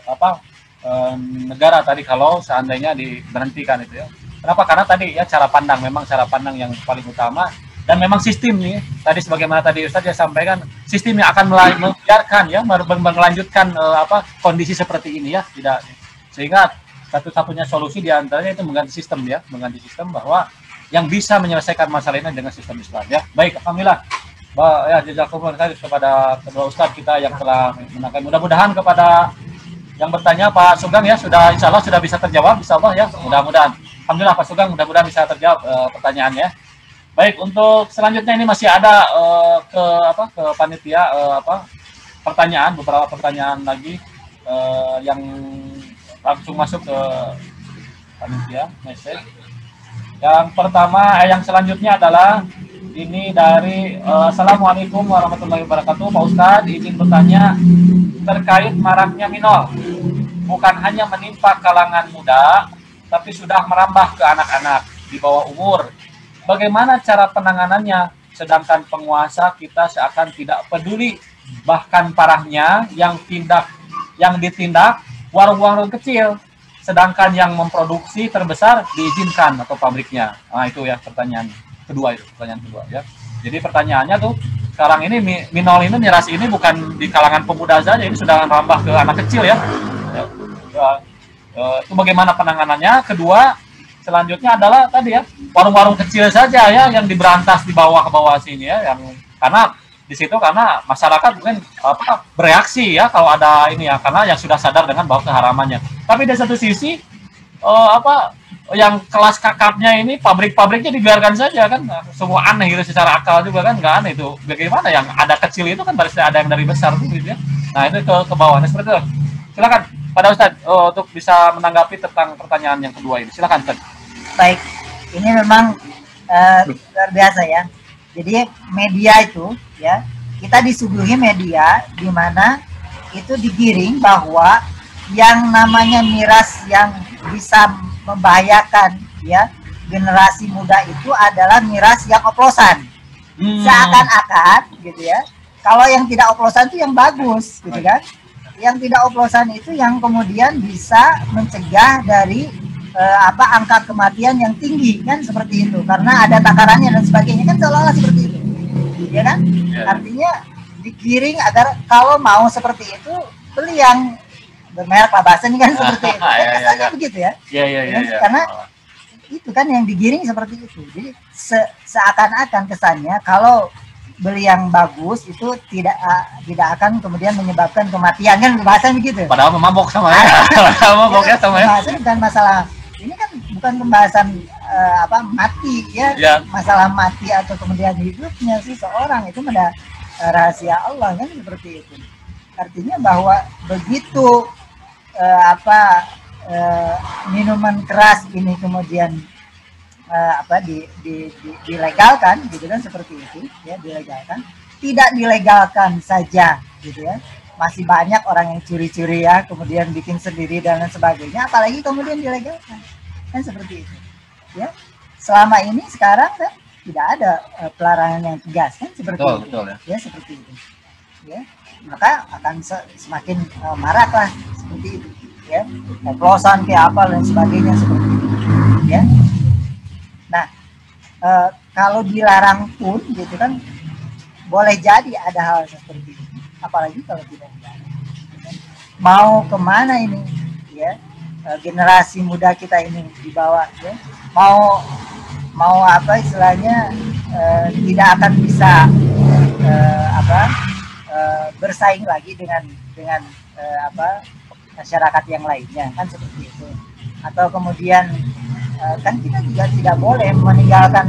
negara tadi kalau seandainya diberhentikan itu ya. Kenapa? Karena tadi ya cara pandang, memang cara pandang yang paling utama. Dan memang sistem nih, tadi sebagaimana tadi Ustadz ya sampaikan, sistem yang akan membiarkan ya, melanjutkan kondisi seperti ini ya, tidak. Sehingga satu-satunya solusi diantaranya itu mengganti sistem ya, mengganti sistem bahwa yang bisa menyelesaikan masalah ini dengan sistem Islam ya. Baik, alhamdulillah. Ya, jazakumullah khairan kepada kedua Ustadz kita yang telah menangkan. Mudah-mudahan kepada yang bertanya Pak Sugeng ya, insya Allah sudah bisa terjawab, insya Allah ya, mudah-mudahan. Alhamdulillah Pak Sugeng, mudah-mudahan bisa terjawab pertanyaannya. Baik, untuk selanjutnya ini masih ada ke panitia pertanyaan, beberapa pertanyaan lagi yang langsung masuk ke panitia message. Yang pertama, yang selanjutnya adalah ini dari Assalamualaikum warahmatullahi wabarakatuh. Pak Ustadz izin bertanya terkait maraknya minol, bukan hanya menimpa kalangan muda, tapi sudah merambah ke anak-anak di bawah umur. Bagaimana cara penanganannya, sedangkan penguasa kita seakan tidak peduli, bahkan parahnya yang ditindak warung-warung kecil, sedangkan yang memproduksi terbesar diizinkan atau pabriknya. Nah itu ya pertanyaan kedua ya. Jadi pertanyaannya tuh sekarang ini minol ini, miras ini bukan di kalangan pemuda saja, ini sudah merambah ke anak kecil ya. Itu bagaimana penanganannya? Kedua, selanjutnya adalah tadi ya warung-warung kecil saja ya yang diberantas di bawah ke bawah sini ya, yang karena di situ karena masyarakat mungkin bereaksi ya kalau ada ini ya, karena yang sudah sadar dengan bahwa keharamannya. Tapi di satu sisi yang kelas kakapnya ini pabrik-pabriknya dibiarkan saja kan, semua aneh gitu secara akal juga kan, nggak aneh itu. Bagaimana yang ada kecil itu kan harusnya ada yang dari besar tuh gitu ya. Nah itu ke bawahnya seperti itu. Silakan pada Ustadz untuk bisa menanggapi tentang pertanyaan yang kedua ini. Silakan Ustadz. Baik, ini memang luar biasa ya. Jadi media itu ya, kita disuguhi media di mana itu digiring bahwa yang namanya miras yang bisa membahayakan ya generasi muda itu adalah miras yang oplosan Seakan-akan gitu ya, kalau yang tidak oplosan itu yang bagus gitu kan, yang tidak oplosan itu yang kemudian bisa mencegah dari angka kematian yang tinggi kan, seperti itu, karena ada takarannya dan sebagainya kan, seolah-olah seperti itu ya kan. Artinya digiring agar kalau mau seperti itu beli yang bermerek lah bahasanya kan, seperti itu kan, kesannya begitu ya. Karena itu kan yang digiring seperti itu. Jadi seakan-akan kesannya kalau beli yang bagus itu tidak akan kemudian menyebabkan kematian kan, bahasanya begitu. Padahal mabok sama ya. Padahal maboknya sama ya. Bahasanya bukan masalah. Ini kan bukan pembahasan mati ya. Masalah mati atau kemudian hidupnya seseorang itu pada rahasia Allah kan, seperti itu. Artinya bahwa begitu minuman keras ini kemudian dilegalkan gitu kan, seperti itu ya, dilegalkan. Tidak dilegalkan saja gitu ya, masih banyak orang yang curi-curi ya, kemudian bikin sendiri dan lain sebagainya, apalagi kemudian dilegalkan kan, seperti itu ya. Selama ini sekarang kan tidak ada pelarangan yang tegas kan, seperti itu. Betul, ya seperti itu ya, maka akan semakin marak lah seperti itu ya, oplosan kayak apa dan sebagainya, seperti itu ya. Nah, kalau dilarang pun gitu kan, boleh jadi ada hal seperti itu, apalagi kalau tidak dilarang. Mau kemana ini ya, generasi muda kita ini dibawa ya, mau apa istilahnya, tidak akan bisa bersaing lagi dengan masyarakat yang lainnya kan, seperti itu. Atau kemudian kan kita juga tidak boleh meninggalkan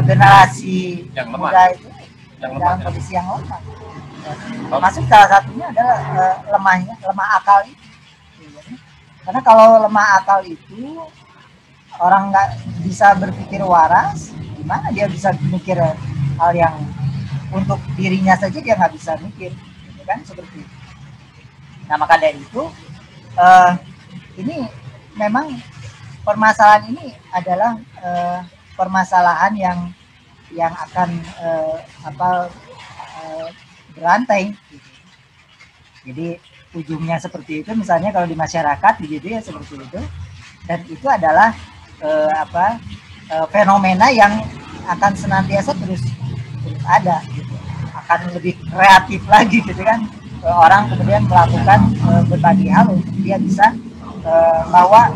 generasi yang muda itu dalam kondisi yang lemah. Termasuk salah satunya adalah lemah akal itu. Karena kalau lemah akal itu, orang nggak bisa berpikir waras, gimana dia bisa mikir hal yang untuk dirinya saja dia nggak bisa mikir, gitu kan, seperti itu. Nah, maka dari itu ini memang permasalahan ini adalah permasalahan yang akan berantai. Jadi ujungnya seperti itu, misalnya kalau di masyarakat begitu ya, seperti itu. Dan itu adalah fenomena yang akan senantiasa terus ada, gitu. Akan lebih kreatif lagi gitu kan. Orang kemudian melakukan berbagai hal untuk dia bisa bahwa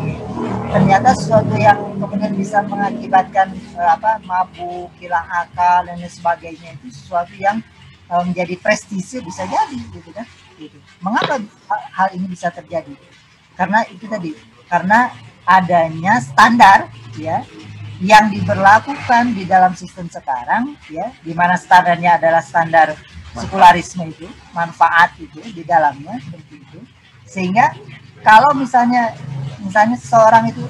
ternyata sesuatu yang kemudian bisa mengakibatkan mabuk, hilang akal dan lain sebagainya, itu sesuatu yang menjadi prestise, bisa jadi gitu kan, gitu. Mengapa hal ini bisa terjadi? Karena itu tadi, karena adanya standar ya yang diberlakukan di dalam sistem sekarang ya, di mana standarnya adalah standar sekularisme itu, manfaat itu di dalamnya, seperti itu. Sehingga kalau misalnya seseorang itu,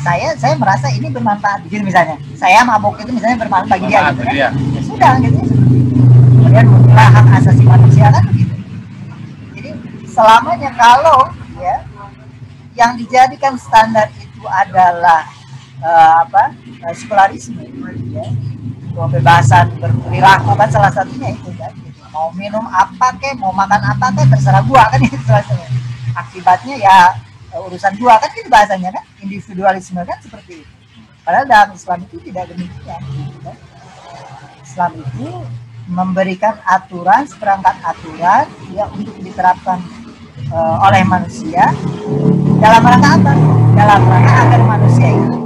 saya merasa ini bermanfaat gitu, misalnya saya mabuk itu misalnya bermanfaat bagi dia gitu kan, ya sudah gitu, seperti itu. Kemudian membelah hak asasi manusia kan begitu. Jadi selamanya kalau ya yang dijadikan standar itu adalah sekularisme ya, kebebasan berperilaku kan, salah satunya itu kan, gitu. Mau minum apa kek, mau makan apa kek, terserah gua kan, itu akibatnya ya urusan gua kan, gitu bahasanya kan, individualisme kan, seperti itu. Padahal dalam Islam itu tidak demikian gitu kan. Islam itu memberikan aturan, seperangkat aturan ya untuk diterapkan oleh manusia dalam rangka apa? Dalam rangka agar manusia itu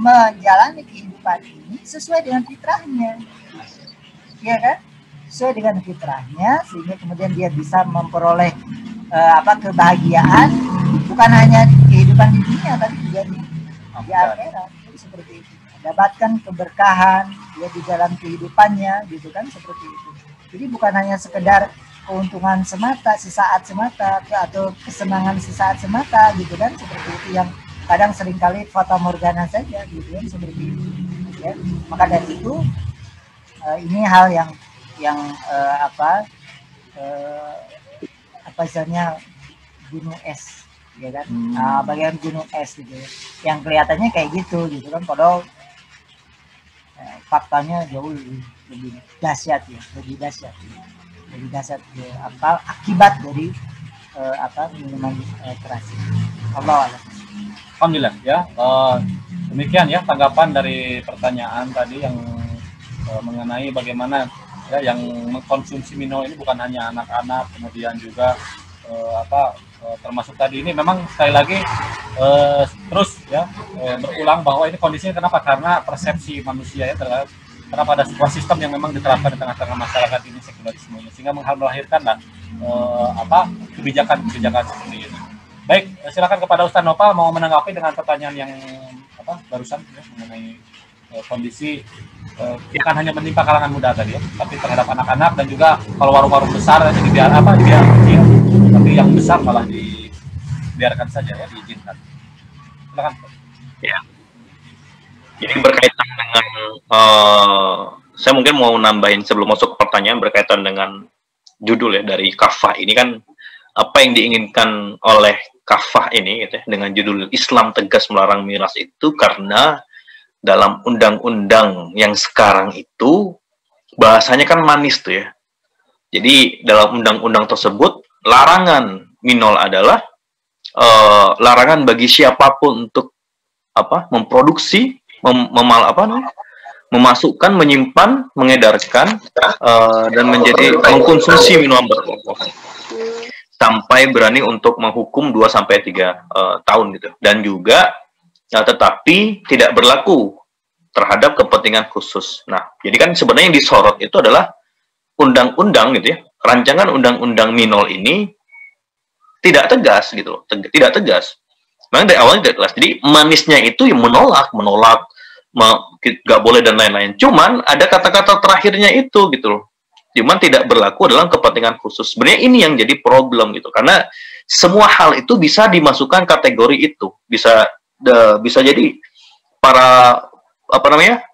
menjalani kehidupan ini sesuai dengan fitrahnya, ya kan? Sesuai dengan fitrahnya, sehingga kemudian dia bisa memperoleh kebahagiaan, bukan hanya di kehidupan di dunia, tapi juga di akhirat, seperti itu. Dapatkan keberkahan dia di dalam kehidupannya, gitu kan, seperti itu. Jadi bukan hanya sekedar keuntungan semata, sesaat semata, atau kesenangan sesaat semata, gitu kan, seperti itu, yang kadang seringkali fata morgana saja, gitu kan, seperti itu ya. Maka dari itu ini hal yang misalnya gunung es ya kan, bagian gunung es gitu ya, yang kelihatannya kayak gitu kan, padahal faktanya jauh lebih dahsyat ya, lebih dahsyat apa akibat dari minuman keras. Allah. Alhamdulillah ya. Demikian ya tanggapan dari pertanyaan tadi yang mengenai bagaimana ya yang mengkonsumsi minol ini bukan hanya anak-anak, kemudian juga termasuk tadi ini memang sekali lagi terus ya berulang bahwa ini kondisinya kenapa, karena persepsi manusia ya terhadap kenapa ada sebuah sistem yang memang diterapkan di tengah-tengah masyarakat ini, sekularisme ini, sehingga melahirkan kebijakan-kebijakan seperti ini. Baik, silakan kepada Ustaz Nopal mau menanggapi dengan pertanyaan yang barusan ya, mengenai kondisi bukan hanya menimpa kalangan muda tadi ya, tapi terhadap anak-anak dan juga kalau warung-warung besar ini dibiarkan kecil, tapi yang besar malah dibiarkan saja ya, diizinkan. Silakan. Ya. Jadi berkaitan dengan saya mungkin mau nambahin sebelum masuk ke pertanyaan berkaitan dengan judul ya dari kafah ini kan, apa yang diinginkan oleh kafah ini gitu ya, dengan judul Islam tegas melarang miras itu karena dalam undang-undang yang sekarang itu bahasanya kan manis tuh ya. Jadi dalam undang-undang tersebut larangan minol adalah larangan bagi siapapun untuk memproduksi, memasukkan, menyimpan, mengedarkan dan mengkonsumsi minuman beralkohol sampai berani untuk menghukum 2-3 tahun gitu. Dan juga tetapi tidak berlaku terhadap kepentingan khusus. Nah, jadi kan sebenarnya yang disorot itu adalah undang-undang gitu ya. Rancangan undang-undang minol ini tidak tegas gitu loh, tidak tegas. Memang dari awalnya tidak jelas. Jadi manisnya itu yang menolak, nggak boleh dan lain-lain. Cuman ada kata-kata terakhirnya itu gitu loh. Cuman tidak berlaku dalam kepentingan khusus. Sebenarnya ini yang jadi problem gitu. Karena semua hal itu bisa dimasukkan kategori itu. Bisa jadi para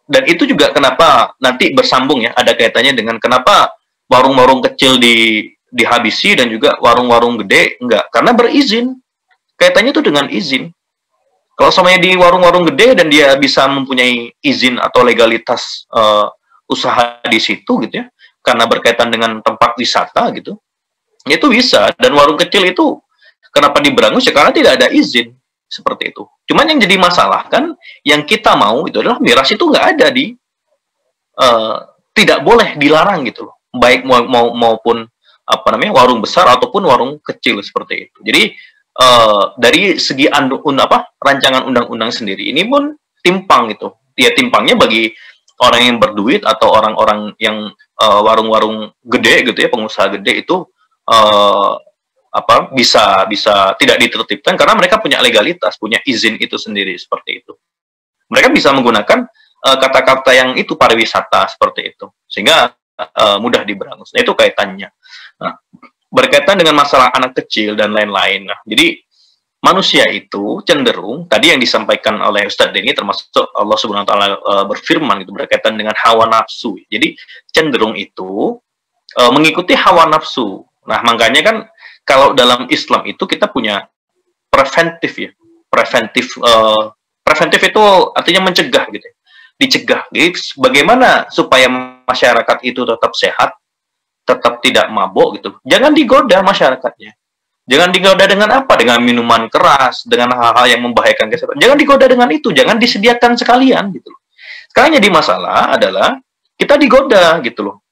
dan itu juga kenapa nanti bersambung ya, ada kaitannya dengan kenapa warung-warung kecil dihabisi dan juga warung-warung gede enggak, karena berizin. Kaitannya itu dengan izin. Kalau semuanya di warung-warung gede dan dia bisa mempunyai izin atau legalitas usaha di situ gitu ya, karena berkaitan dengan tempat wisata gitu, itu bisa. Dan warung kecil itu kenapa diberangus ya, karena tidak ada izin. Seperti itu. Cuman yang jadi masalah kan, yang kita mau itu adalah miras itu nggak ada tidak boleh dilarang gitu loh. Baik maupun warung besar ataupun warung kecil seperti itu. Jadi dari segi rancangan undang-undang sendiri ini pun timpang gitu. Ya timpangnya bagi orang yang berduit atau orang-orang yang warung-warung gede gitu ya, pengusaha gede itu bisa tidak ditertibkan karena mereka punya legalitas, punya izin itu sendiri seperti itu. Mereka bisa menggunakan kata-kata yang itu pariwisata seperti itu, sehingga mudah diberangus. Nah, itu kaitannya. Nah, berkaitan dengan masalah anak kecil dan lain-lain. Nah, jadi manusia itu cenderung tadi yang disampaikan oleh Ustadz Denny, termasuk Allah Subhanahu Wa Taala berfirman itu berkaitan dengan hawa nafsu. Jadi cenderung itu mengikuti hawa nafsu. Nah, makanya kan kalau dalam Islam itu kita punya preventif ya. Preventif itu artinya mencegah gitu. Dicegah. Jadi bagaimana supaya masyarakat itu tetap sehat, tetap tidak mabuk gitu. Jangan digoda masyarakatnya. Jangan digoda dengan apa? Dengan minuman keras, dengan hal-hal yang membahayakan kesehatan. Jangan digoda dengan itu, jangan disediakan sekalian gitu loh. Sekarang jadi masalah adalah kita digoda gitu loh.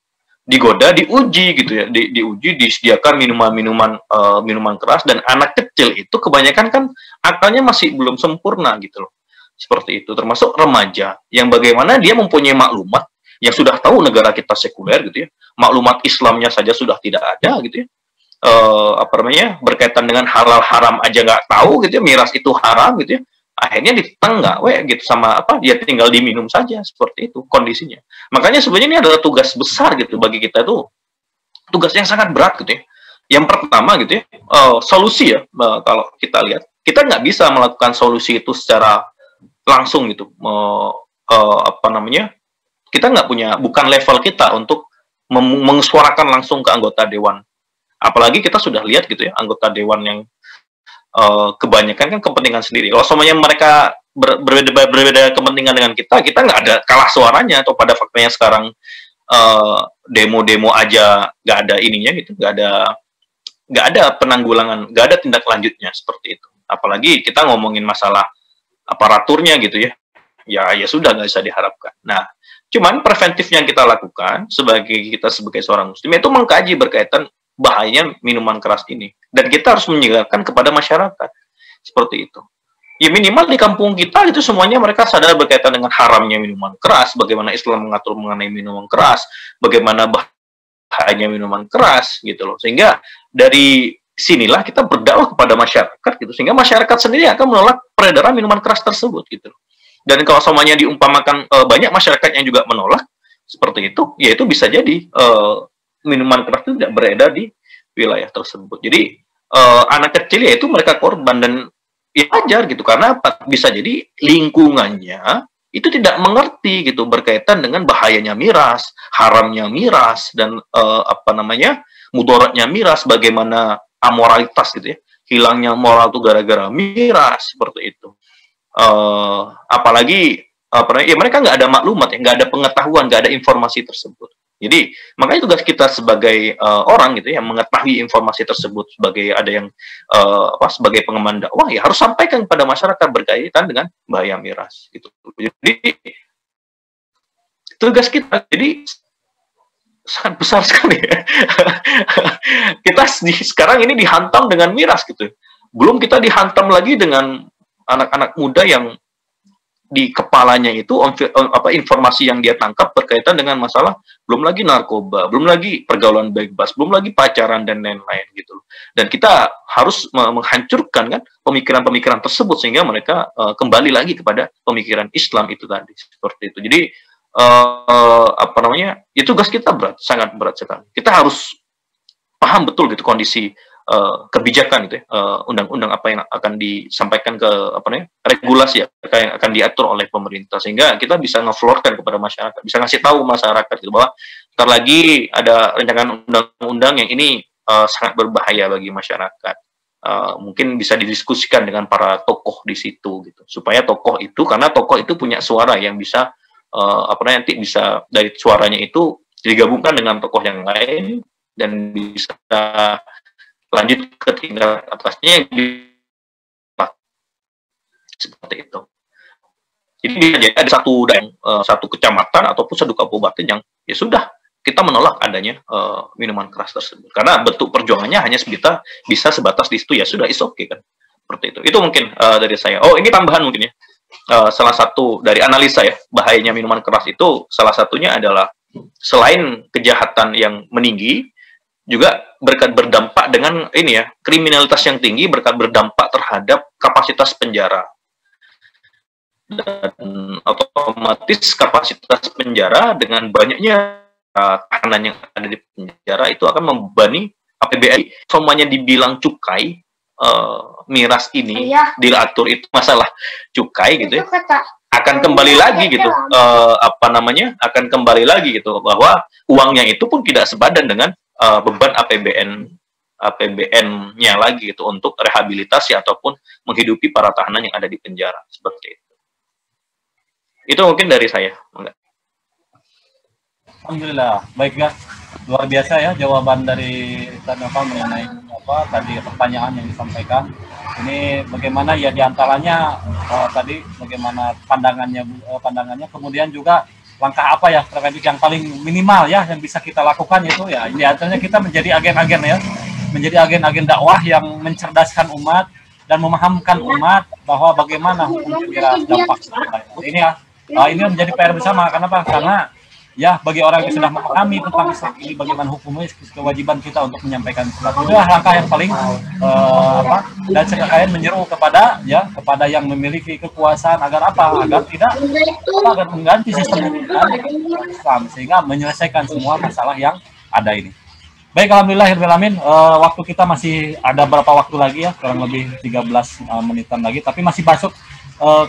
Digoda, diuji gitu ya, diuji, disediakan minuman keras, dan anak kecil itu kebanyakan kan akalnya masih belum sempurna gitu loh, seperti itu, termasuk remaja yang bagaimana dia mempunyai maklumat yang sudah tahu negara kita sekuler gitu ya, maklumat Islamnya saja sudah tidak ada gitu ya, berkaitan dengan halal haram aja nggak tahu gitu ya, miras itu haram gitu ya. Akhirnya ditenggak gitu sama dia tinggal diminum saja, seperti itu kondisinya. Makanya sebenarnya ini adalah tugas besar gitu bagi kita, itu tugas yang sangat berat gitu ya. Yang pertama gitu ya, solusi ya, kalau kita lihat kita nggak bisa melakukan solusi itu secara langsung gitu, kita nggak punya, bukan level kita untuk mensuarakan langsung ke anggota dewan. Apalagi kita sudah lihat gitu ya, anggota dewan yang kebanyakan kan kepentingan sendiri. Kalau semuanya mereka berbeda kepentingan dengan kita nggak ada kalah suaranya, atau pada faktanya sekarang demo-demo aja nggak ada ininya gitu, nggak ada penanggulangan, nggak ada tindak lanjutnya seperti itu. Apalagi kita ngomongin masalah aparaturnya gitu ya, ya sudah nggak bisa diharapkan. Nah, cuman preventif yang kita lakukan sebagai seorang muslim itu mengkaji berkaitan bahayanya minuman keras ini, dan kita harus menyegarkan kepada masyarakat seperti itu. Ya minimal di kampung kita itu semuanya mereka sadar berkaitan dengan haramnya minuman keras, bagaimana Islam mengatur mengenai minuman keras, bagaimana bahayanya minuman keras gitu loh. Sehingga dari sinilah kita berdakwah kepada masyarakat gitu, sehingga masyarakat sendiri akan menolak peredaran minuman keras tersebut gitu loh. Dan kalau semuanya diumpamakan banyak masyarakat yang juga menolak seperti itu, ya itu bisa jadi minuman keras itu tidak beredar di wilayah tersebut. Jadi anak kecil ya itu mereka korban, dan ya wajar gitu, karena bisa jadi lingkungannya itu tidak mengerti gitu berkaitan dengan bahayanya miras, haramnya miras, dan mudaratnya miras, bagaimana amoralitas gitu ya, hilangnya moral itu gara-gara miras seperti itu. Apalagi ya mereka nggak ada maklumat, ya, nggak ada pengetahuan, nggak ada informasi tersebut. Jadi makanya tugas kita sebagai orang gitu yang mengetahui informasi tersebut, sebagai ada yang sebagai pengemban dakwah, ya harus sampaikan kepada masyarakat berkaitan dengan bahaya miras gitu. Jadi tugas kita jadi sangat besar sekali ya. Kita sekarang ini dihantam dengan miras gitu. Belum kita dihantam lagi dengan anak-anak muda yang di kepalanya itu informasi yang dia tangkap berkaitan dengan masalah, belum lagi narkoba, belum lagi pergaulan bebas, belum lagi pacaran dan lain-lain gitu. Dan kita harus menghancurkan kan pemikiran-pemikiran tersebut sehingga mereka kembali lagi kepada pemikiran Islam itu tadi seperti itu. Jadi itu tugas kita sangat berat sekali. Kita harus paham betul gitu kondisi kebijakan itu ya, undang-undang apa yang akan disampaikan ke regulasi ya, yang akan diatur oleh pemerintah, sehingga kita bisa ngeflorkan kepada masyarakat, bisa ngasih tahu masyarakat gitu bahwa ntar lagi ada rancangan undang-undang yang ini sangat berbahaya bagi masyarakat. Mungkin bisa didiskusikan dengan para tokoh di situ gitu, supaya tokoh itu, karena tokoh itu punya suara yang bisa nanti bisa dari suaranya itu digabungkan dengan tokoh yang lain dan bisa lanjut ke tingkat atasnya seperti itu. Jadi bisa jadi ada satu kecamatan ataupun satu kabupaten yang ya sudah kita menolak adanya minuman keras tersebut karena bentuk perjuangannya hanya bisa sebatas di situ, ya sudah, is okay kan seperti itu. Itu mungkin dari saya. Oh, ini tambahan mungkin ya. Salah satu dari analisa ya bahayanya minuman keras itu salah satunya adalah selain kejahatan yang meninggi, juga berdampak dengan ini ya, kriminalitas yang tinggi berdampak terhadap kapasitas penjara, dan otomatis kapasitas penjara dengan banyaknya tahanan yang ada di penjara itu akan membebani APBN. Semuanya dibilang cukai, miras ini diatur itu masalah cukai gitu ya, akan kembali lagi gitu, akan kembali lagi gitu bahwa uangnya itu pun tidak sepadan dengan beban APBN-nya lagi gitu untuk rehabilitasi ataupun menghidupi para tahanan yang ada di penjara seperti itu. Itu mungkin dari saya. Alhamdulillah, baik ya, luar biasa ya jawaban dari mengenai tadi pertanyaan yang disampaikan. Ini bagaimana ya diantaranya tadi bagaimana pandangannya, kemudian juga langkah apa ya preventif yang paling minimal ya yang bisa kita lakukan itu ya ini artinya kita menjadi agen-agen ya, menjadi agen-agen dakwah yang mencerdaskan umat dan memahamkan umat bahwa bagaimana hukum miras dampak ini ya. Ini menjadi PR bersama. Kenapa? Karena ya bagi orang yang sudah memahami tentang Islam ini bagaimana hukumnya, kewajiban kita untuk menyampaikan Islam. Itulah langkah yang paling dan sekalian menyeru kepada yang memiliki kekuasaan agar agar mengganti sistem Islam sehingga menyelesaikan semua masalah yang ada ini. Baik, alhamdulillahirrahmanirrahim. Waktu kita masih ada berapa waktu lagi ya, kurang lebih 13 menitan lagi, tapi masih masuk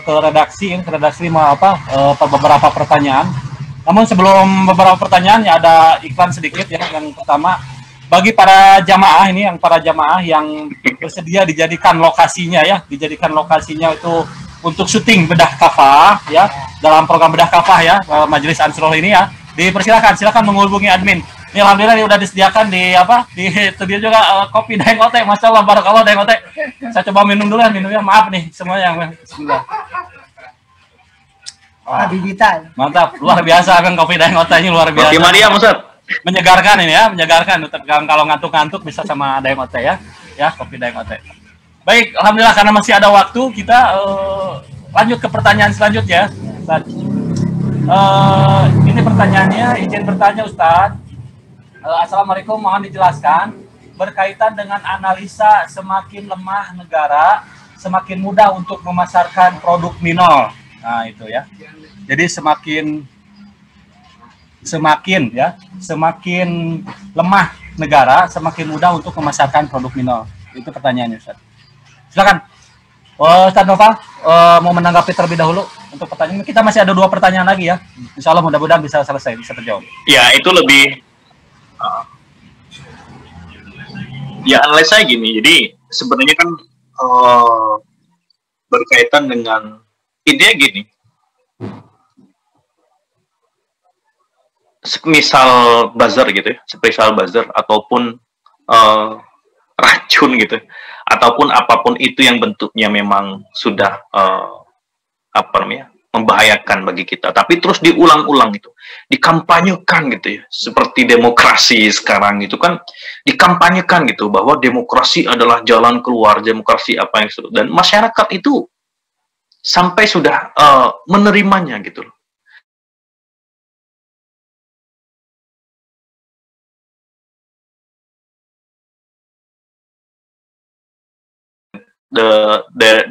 ke redaksi beberapa pertanyaan. Namun sebelum beberapa pertanyaan ya ada iklan sedikit ya. Yang pertama, bagi para jamaah yang bersedia dijadikan lokasinya itu untuk syuting bedah kafah ya, dalam program bedah kafah ya, Majelis Ansarullah ini ya. Silakan menghubungi admin. Ini alhamdulillah ini udah disediakan di studio juga kopi Daeng Ote. Masya Allah, barakallah Daeng Ote. Saya coba minum dulu ya, minumnya. Maaf nih semuanya. Bismillah. Bibita. Mantap, luar biasa kan kopi Daeng Ote ini, luar biasa. Kopi Maria, Ustaz. Menyegarkan ini ya, menyegarkan. Kalau ngantuk-ngantuk bisa sama Daeng Ote ya. Ya, kopi Daeng Ote. Baik, alhamdulillah karena masih ada waktu, kita lanjut ke pertanyaan selanjutnya. Ini pertanyaannya, izin bertanya Ustadz. Assalamualaikum, mohon dijelaskan berkaitan dengan analisa semakin lemah negara, semakin mudah untuk memasarkan produk minol. Nah itu ya. Jadi semakin lemah negara, semakin mudah untuk memasarkan produk minol. Itu pertanyaannya Ustaz. Silakan. Ustaz Noval mau menanggapi terlebih dahulu untuk pertanyaan. Kita masih ada 2 pertanyaan lagi ya. Insya Allah mudah-mudahan bisa selesai, bisa terjawab. Ya itu lebih ya analisa gini. Jadi sebenarnya kan berkaitan dengan intinya gini. Misal buzzer gitu ya, spesial buzzer ataupun racun gitu, ataupun apapun itu yang bentuknya memang sudah membahayakan bagi kita, tapi terus diulang-ulang gitu, dikampanyekan gitu ya, seperti demokrasi sekarang itu kan dikampanyekan gitu bahwa demokrasi adalah jalan keluar, demokrasi apa yang sudah, dan masyarakat itu sampai sudah menerimanya gitu loh.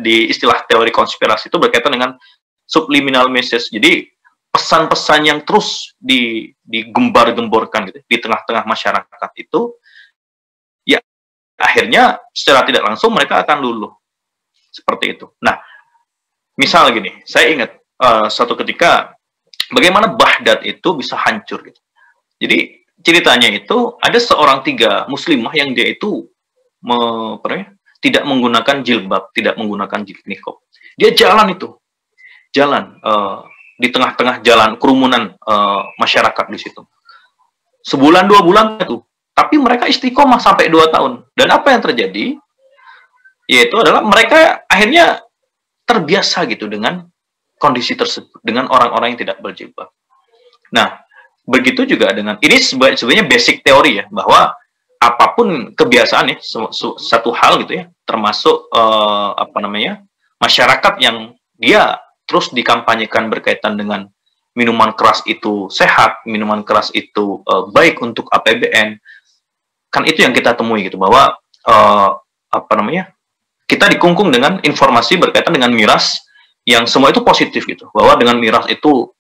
Di istilah teori konspirasi itu berkaitan dengan subliminal message. Jadi pesan-pesan yang terus digembar-gemborkan gitu di tengah-tengah masyarakat itu, ya akhirnya secara tidak langsung mereka akan luluh seperti itu. Nah, misal gini, saya ingat suatu ketika bagaimana Baghdad itu bisa hancur gitu. Jadi ceritanya itu ada seorang 3 muslimah yang dia itu tidak menggunakan jilbab, tidak menggunakan niqab. Dia jalan di tengah-tengah jalan kerumunan masyarakat di situ. Sebulan 2 bulan itu, tapi mereka istiqomah sampai 2 tahun. Dan apa yang terjadi? Yaitu adalah mereka akhirnya terbiasa gitu dengan kondisi tersebut, dengan orang-orang yang tidak berjilbab. Nah, begitu juga dengan ini sebenarnya basic teori ya, bahwa apapun kebiasaan ya, satu hal gitu ya, termasuk masyarakat yang dia terus dikampanyekan berkaitan dengan minuman keras itu sehat, minuman keras itu baik untuk APBN, kan itu yang kita temui gitu, bahwa kita dikungkung dengan informasi berkaitan dengan miras yang semua itu positif gitu, bahwa dengan miras itu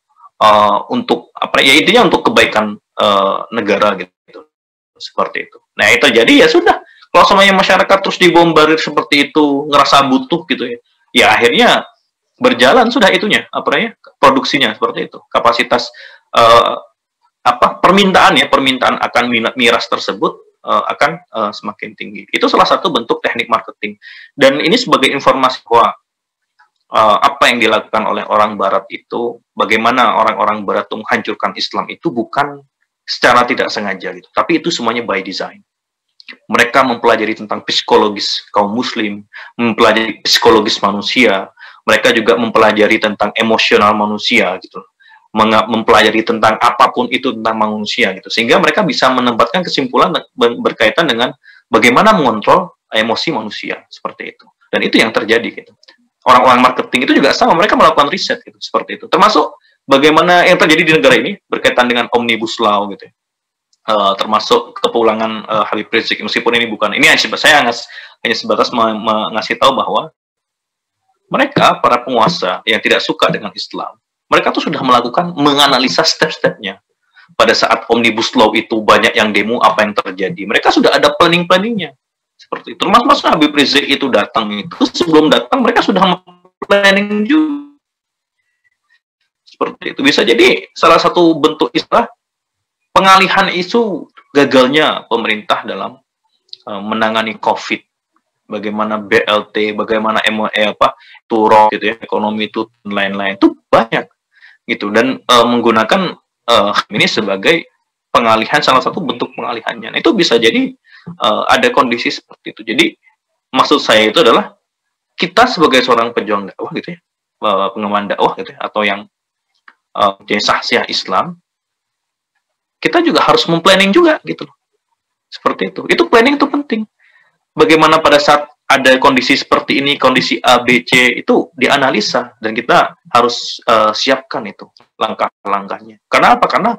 untuk intinya untuk kebaikan negara gitu. Seperti itu. Nah, itu jadi ya sudah. Kalau semuanya masyarakat terus dibombardir seperti itu, ngerasa butuh gitu ya. Ya akhirnya berjalan sudah itunya, produksinya seperti itu. Kapasitas permintaan akan miras tersebut akan semakin tinggi. Itu salah satu bentuk teknik marketing. Dan ini sebagai informasi bahwa apa yang dilakukan oleh orang barat itu, bagaimana orang-orang barat menghancurkan Islam itu bukan secara tidak sengaja gitu, tapi itu semuanya by design. Mereka mempelajari tentang psikologis kaum muslim, mempelajari psikologis manusia, mereka juga mempelajari tentang emosional manusia gitu, mempelajari tentang apapun itu tentang manusia gitu, sehingga mereka bisa menempatkan kesimpulan berkaitan dengan bagaimana mengontrol emosi manusia seperti itu. Dan itu yang terjadi gitu. Orang-orang marketing itu juga sama, mereka melakukan riset gitu, seperti itu. Termasuk bagaimana yang terjadi di negara ini berkaitan dengan Omnibus Law gitu ya. Termasuk kepulangan Habib Rizik, meskipun ini bukan, ini saya hanya sebatas mengasih tahu bahwa mereka, para penguasa yang tidak suka dengan Islam, mereka tuh sudah menganalisa step-stepnya. Pada saat Omnibus Law itu banyak yang demo, apa yang terjadi, mereka sudah ada planning-planningnya seperti itu. Termasuk Habib Rizik itu datang, itu sebelum datang mereka sudah planning juga seperti itu. Bisa jadi salah satu bentuk istilah pengalihan isu gagalnya pemerintah dalam menangani COVID bagaimana BLT, bagaimana turok gitu ya, ekonomi itu dan lain-lain itu banyak gitu, dan menggunakan ini sebagai pengalihan, salah satu bentuk pengalihannya. Nah, itu bisa jadi ada kondisi seperti itu. Jadi maksud saya itu adalah kita sebagai seorang pejuang dakwah gitu ya, pengemban dakwah gitu ya, atau yang sahsiah Islam, kita juga harus memplanning juga gitu loh. Seperti itu. Itu planning itu penting. Bagaimana pada saat ada kondisi seperti ini, kondisi A, B, C, itu dianalisa, dan kita harus siapkan itu langkah-langkahnya. Karena apa? Karena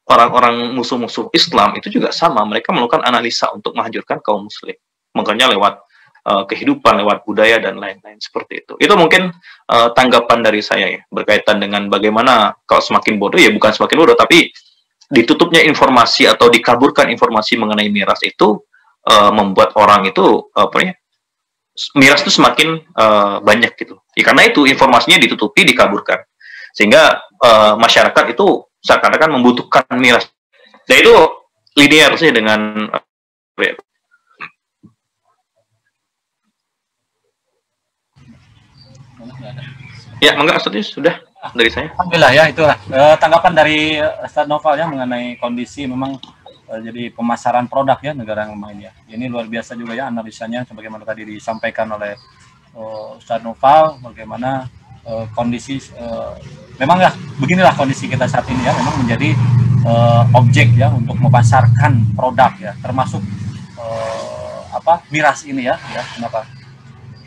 orang-orang musuh-musuh Islam itu juga sama, mereka melakukan analisa untuk menghancurkan kaum muslim. Makanya lewat kehidupan, lewat budaya, dan lain-lain seperti itu. Itu mungkin tanggapan dari saya ya, berkaitan dengan bagaimana kalau semakin bodoh, ya bukan semakin bodoh, tapi ditutupnya informasi atau dikaburkan informasi mengenai miras itu membuat orang itu miras itu semakin banyak gitu. Ya, karena itu informasinya ditutupi, dikaburkan, sehingga masyarakat itu seakan-akan membutuhkan miras. Dan itu linear sih dengan ya, enggak, sudah dari saya. Alhamdulillah ya, itulah tanggapan dari Ustaz Noval ya mengenai kondisi memang jadi pemasaran produk ya negara yang main ya. Ini luar biasa juga ya analisanya, sebagaimana tadi disampaikan oleh Ustaz Noval, bagaimana kondisi memang ya beginilah kondisi kita saat ini ya, memang menjadi objek ya untuk memasarkan produk ya, termasuk miras ini ya kenapa.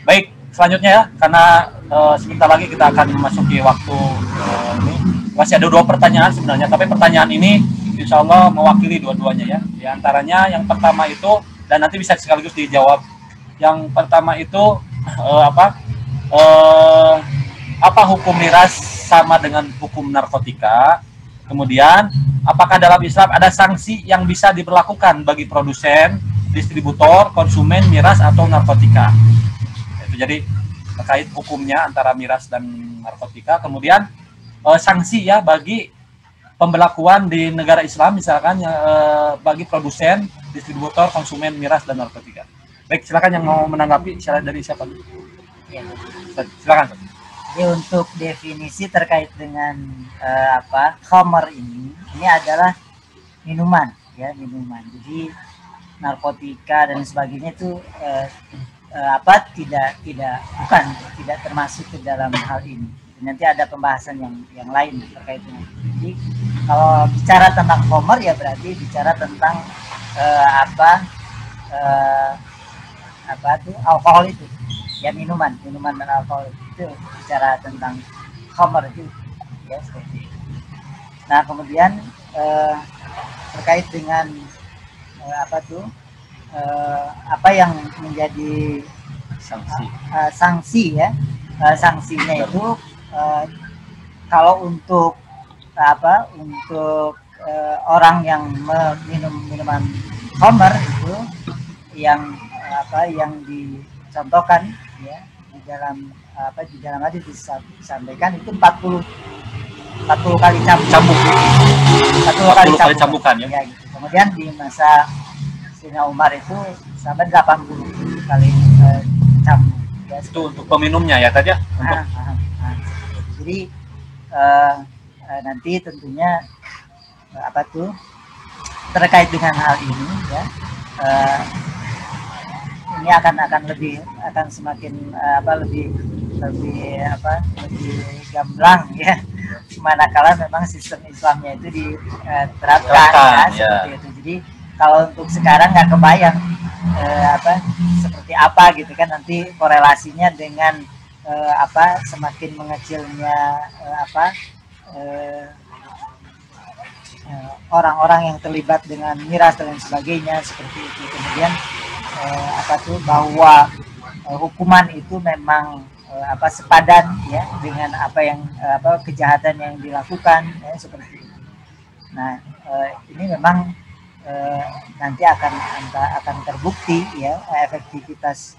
Baik, selanjutnya ya, karena sebentar lagi kita akan memasuki waktu ini. Masih ada 2 pertanyaan sebenarnya, tapi pertanyaan ini insya Allah mewakili dua-duanya ya. Di antaranya yang pertama itu, dan nanti bisa sekaligus dijawab. Yang pertama itu apa hukum miras sama dengan hukum narkotika? Kemudian, apakah dalam Islam ada sanksi yang bisa diberlakukan bagi produsen, distributor, konsumen miras atau narkotika? Itu jadi terkait hukumnya antara miras dan narkotika. Kemudian sanksi ya bagi pembelakuan di negara Islam misalkan bagi produsen, distributor, konsumen miras dan narkotika. Baik, silakan yang mau menanggapi, dari siapa? Ya. Silakan. Jadi untuk definisi terkait dengan khamar ini adalah minuman ya, minuman. Jadi narkotika dan sebagainya itu tidak termasuk ke dalam hal ini. Nanti ada pembahasan yang lain terkait dengan itu. Jadi kalau bicara tentang khamar ya berarti bicara tentang alkohol itu ya, minuman dan alkohol itu bicara tentang khamar itu ya, seperti itu. Nah kemudian terkait dengan apa yang menjadi sanksi ya, sanksinya itu kalau untuk orang yang meminum minuman khamar itu yang dicontohkan ya di dalam hadis disampaikan itu 40 kali cambuk. 40 kali cambukan ya gitu. Kemudian di masa Sayyidina Umar itu sampai 80 kali cambuk ya, itu untuk peminumnya ya tadi ya. Jadi nanti tentunya terkait dengan hal ini ya, ini akan semakin lebih gamblang ya, manakala memang sistem Islamnya itu diterapkan seperti itu. Jadi kalau untuk sekarang nggak kebayang seperti apa gitu kan, nanti korelasinya dengan semakin mengecilnya orang-orang yang terlibat dengan miras dan sebagainya seperti itu. Kemudian bahwa hukuman itu memang sepadan ya dengan kejahatan yang dilakukan ya, seperti itu. Nah ini memang nanti akan terbukti ya efektivitas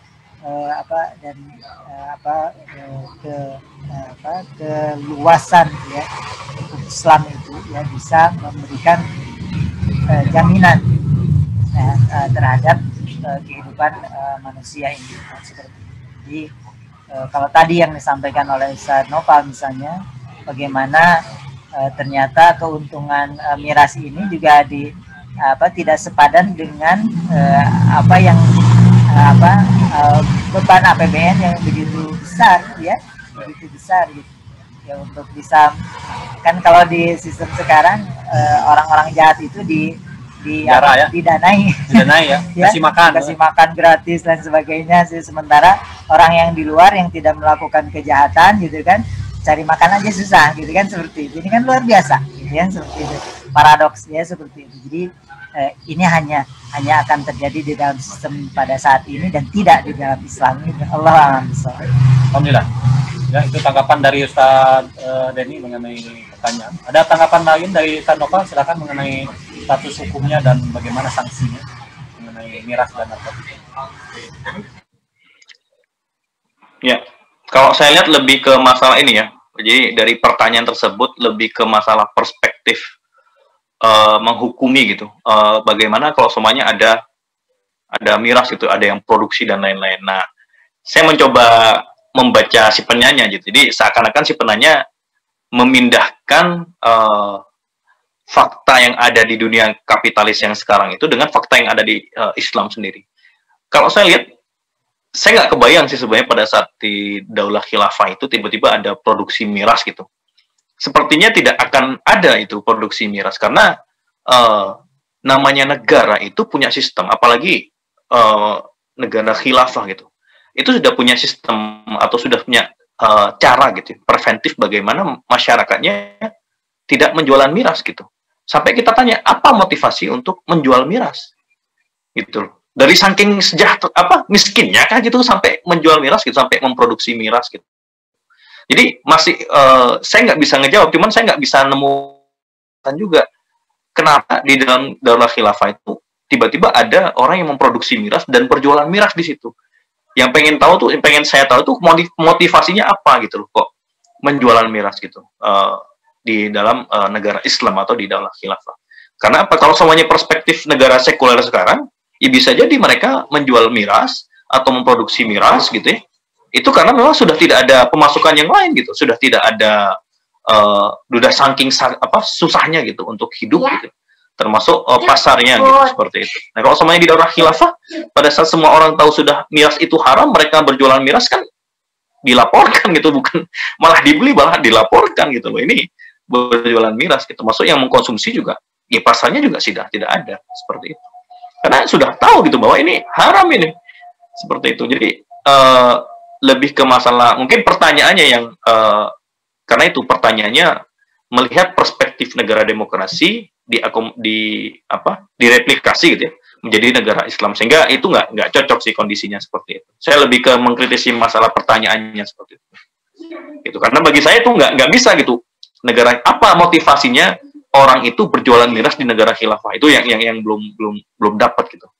keluasan ya hukum Islam itu ya bisa memberikan jaminan terhadap kehidupan manusia ini. Seperti itu. Jadi kalau tadi yang disampaikan oleh Ustaz Nopal misalnya, bagaimana ternyata keuntungan miras ini juga tidak sepadan dengan beban APBN yang begitu besar ya, begitu besar gitu. Ya untuk bisa, kan kalau di sistem sekarang orang-orang jahat itu didanai ya, kasih makan gratis dan sebagainya sih. Sementara orang yang di luar yang tidak melakukan kejahatan gitu kan, cari makan aja susah gitu kan, seperti itu. Ini kan luar biasa gitu kan, seperti itu, paradoksnya seperti itu. Jadi ini hanya akan terjadi di dalam sistem pada saat ini dan tidak di dalam Islam ini. Alhamdulillah. Ya, itu tanggapan dari Ustaz Denny mengenai pertanyaan. Ada tanggapan lain dari Ustaz Nopal? Silakan, mengenai status hukumnya dan bagaimana sanksinya mengenai miras dan narkotika. Ya, kalau saya lihat lebih ke masalah ini ya. Jadi dari pertanyaan tersebut lebih ke masalah perspektif menghukumi gitu. Bagaimana kalau semuanya ada miras gitu, ada yang produksi dan lain-lain. Nah, saya mencoba membaca si penanya gitu. Jadi seakan-akan si penanya memindahkan fakta yang ada di dunia kapitalis yang sekarang itu dengan fakta yang ada di Islam sendiri. Kalau saya lihat, saya nggak kebayang sih sebenarnya pada saat di Daulah Khilafah itu tiba-tiba ada produksi miras gitu. Sepertinya tidak akan ada itu produksi miras karena namanya negara itu punya sistem, apalagi negara khilafah gitu. Itu sudah punya sistem atau sudah punya cara gitu, preventif bagaimana masyarakatnya tidak menjualan miras gitu. Sampai kita tanya, apa motivasi untuk menjual miras? Gitu. Dari saking miskinnya kan gitu sampai menjual miras gitu, sampai memproduksi miras gitu. Jadi masih saya nggak bisa ngejawab, cuman saya nggak bisa nemukan juga kenapa di dalam Daulah Khilafah itu tiba-tiba ada orang yang memproduksi miras dan berjualan miras di situ. Yang pengen saya tahu tuh motivasinya apa gitu loh, kok menjualan miras gitu di dalam negara Islam atau di Daulah Khilafah. Karena apa? Kalau semuanya perspektif negara sekuler sekarang, ya bisa jadi mereka menjual miras atau memproduksi miras gitu ya. Itu karena memang sudah tidak ada pemasukan yang lain gitu, sudah tidak ada sudah saking susahnya gitu untuk hidup gitu. Termasuk pasarnya gitu, seperti itu. Nah, kalau semuanya di Daulah Khilafah, pada saat semua orang tahu sudah miras itu haram, mereka berjualan miras kan dilaporkan gitu, bukan malah dibeli, malah dilaporkan gitu loh. Ini berjualan miras gitu, masuk yang mengkonsumsi juga, ya pasarnya juga sudah tidak ada, seperti itu. Karena sudah tahu gitu bahwa ini haram ini, seperti itu. Jadi lebih ke masalah, mungkin pertanyaannya yang karena itu pertanyaannya melihat perspektif negara demokrasi direplikasi gitu ya menjadi negara Islam, sehingga itu nggak cocok sih kondisinya seperti itu. Saya lebih ke mengkritisi masalah pertanyaannya seperti itu. Gitu. Karena bagi saya itu nggak bisa gitu, negara apa motivasinya orang itu berjualan miras di negara khilafah, itu yang belum dapat gitu,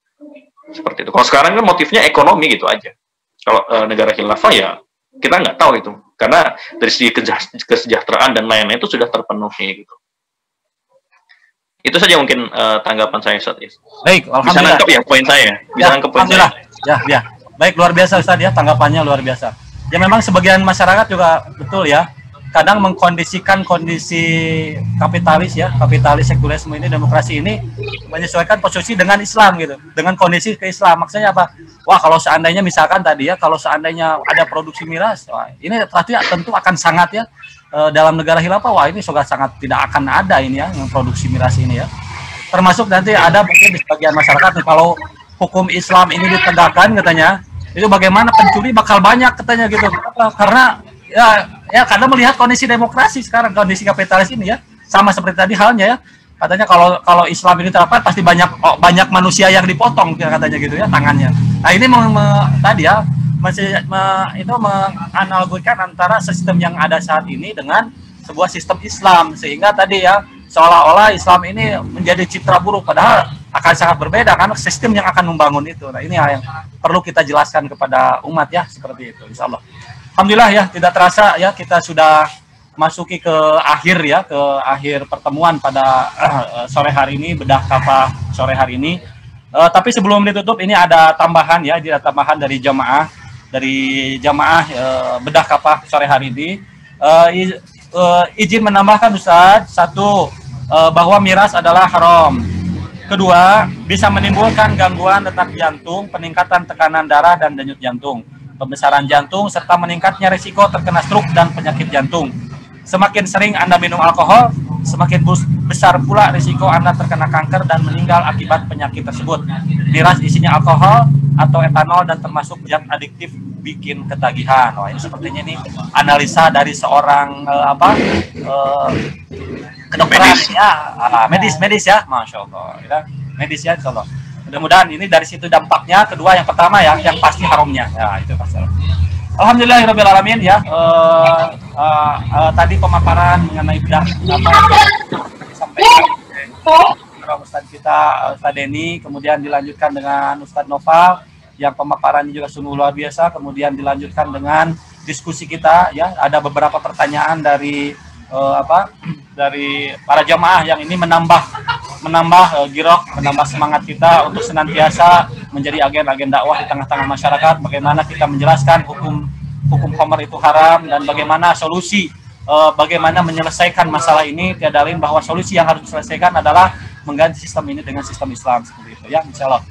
seperti itu. Kalau sekarang kan motifnya ekonomi gitu aja. Kalau negara khilafah ya kita nggak tahu itu, karena dari segi kesejahteraan dan lain-lain itu sudah terpenuhi gitu. Itu saja mungkin tanggapan saya saat ini. Baik, bisa nangkep ya poin saya. Bisa nangkep poin saya. Ya. Baik, luar biasa Ustaz ya, tanggapannya luar biasa. Ya memang sebagian masyarakat juga betul ya, kadang mengkondisikan kondisi kapitalis sekulerisme ini, demokrasi ini menyesuaikan posisi dengan Islam gitu, dengan kondisi ke Islam. Maksudnya apa? Wah, kalau seandainya misalkan tadi ya, kalau seandainya ada produksi miras, wah, ini tentu akan sangat ya, dalam negara khilafah, wah ini sangat tidak akan ada ini ya, yang produksi miras ini ya. Termasuk nanti ada mungkin di sebagian masyarakat nih, kalau hukum Islam ini ditegakkan katanya, itu bagaimana pencuri bakal banyak katanya gitu. Karena ya karena melihat kondisi demokrasi sekarang, kondisi kapitalis ini ya, sama seperti tadi halnya ya. Katanya kalau Islam ini terapkan pasti banyak manusia yang dipotong katanya gitu ya tangannya. Nah, ini tadi ya itu menganalogikan antara sistem yang ada saat ini dengan sebuah sistem Islam, sehingga tadi ya seolah-olah Islam ini menjadi citra buruk, padahal akan sangat berbeda karena sistem yang akan membangun itu. Nah, ini yang perlu kita jelaskan kepada umat ya, seperti itu insyaallah. Alhamdulillah ya, tidak terasa ya kita sudah masuki ke akhir pertemuan pada sore hari ini, bedah kafah sore hari ini. Tapi sebelum ditutup ini ada tambahan ya, ada tambahan dari jamaah bedah kafah sore hari ini. Izin menambahkan Ustaz, satu, bahwa miras adalah haram. Kedua, bisa menimbulkan gangguan detak jantung, peningkatan tekanan darah dan denyut jantung, pembesaran jantung, serta meningkatnya risiko terkena stroke dan penyakit jantung. Semakin sering Anda minum alkohol, semakin besar pula risiko Anda terkena kanker dan meninggal akibat penyakit tersebut. Miras isinya alkohol atau etanol dan termasuk zat adiktif bikin ketagihan. Wah, ini sepertinya ini analisa dari seorang kedokteran medis ya, Masya Allah ya. Medis ya, Insya Allah. Mudah-mudahan ini dari situ dampaknya. Kedua, yang pertama yang pasti haramnya ya, itu pasti. Alhamdulillahirabbil alamin ya. Tadi pemaparan mengenai bedah apa disampaikan oleh Ustaz kita, Ustaz Denny, kemudian dilanjutkan dengan Ustaz Noval yang pemaparannya juga sungguh luar biasa, kemudian dilanjutkan dengan diskusi kita ya. Ada beberapa pertanyaan dari dari para jamaah yang ini menambah girok, menambah semangat kita untuk senantiasa menjadi agen-agen dakwah di tengah-tengah masyarakat. Bagaimana kita menjelaskan hukum khamr itu haram dan bagaimana solusi, bagaimana menyelesaikan masalah ini. Tiada lain bahwa solusi yang harus diselesaikan adalah mengganti sistem ini dengan sistem Islam seperti itu ya, insya Allah.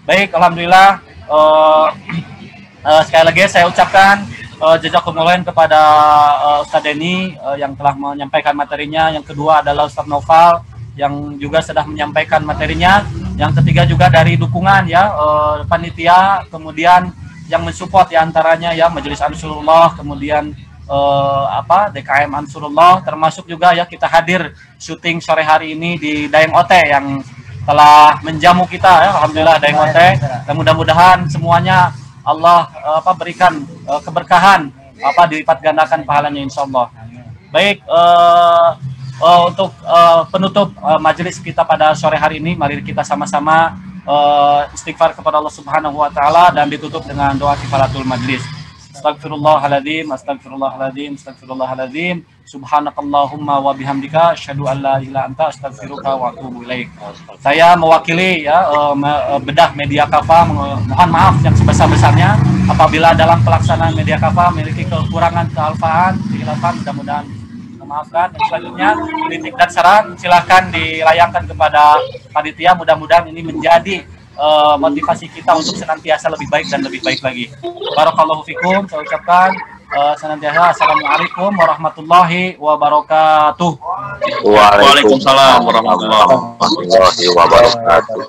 Baik, alhamdulillah. Sekali lagi saya ucapkan jazakumullah kepada Ustaz Denny yang telah menyampaikan materinya. Yang kedua adalah Ustaz Noval yang juga sudah menyampaikan materinya. Yang ketiga juga dari dukungan ya, panitia, kemudian yang mensupport diantaranya ya Majelis Ansarullah, kemudian DKM Ansarullah, termasuk juga ya kita hadir syuting sore hari ini di Daeng Ote yang telah menjamu kita ya, alhamdulillah Daeng Ote. Dan mudah-mudahan semuanya Allah berikan keberkahan, dilipat gandakan pahalanya insyaallah. Baik, untuk penutup majelis kita pada sore hari ini, mari kita sama-sama istighfar kepada Allah Subhanahu wa taala dan ditutup dengan doa kifaratul majlis. Astagfirullahaladzim, astagfirullahaladzim, astagfirullahaladzim. Subhanakallahumma wa bihamdika asyhadu an la ilaha illa anta astaghfiruka wa atubu ilaik. Saya mewakili ya bedah media kafah, mohon maaf yang sebesar-besarnya apabila dalam pelaksanaan media kafah memiliki kekurangan, kealfaan, mudah-mudahan maafkan. Dan selanjutnya kritik dan saran silahkan dilayangkan kepada panitia. Mudah-mudahan ini menjadi motivasi kita untuk senantiasa lebih baik dan lebih baik lagi. Barakallahu fikum. Saya ucapkan senantiasa assalamualaikum warahmatullahi wabarakatuh. Waalaikumsalam warahmatullahi wabarakatuh.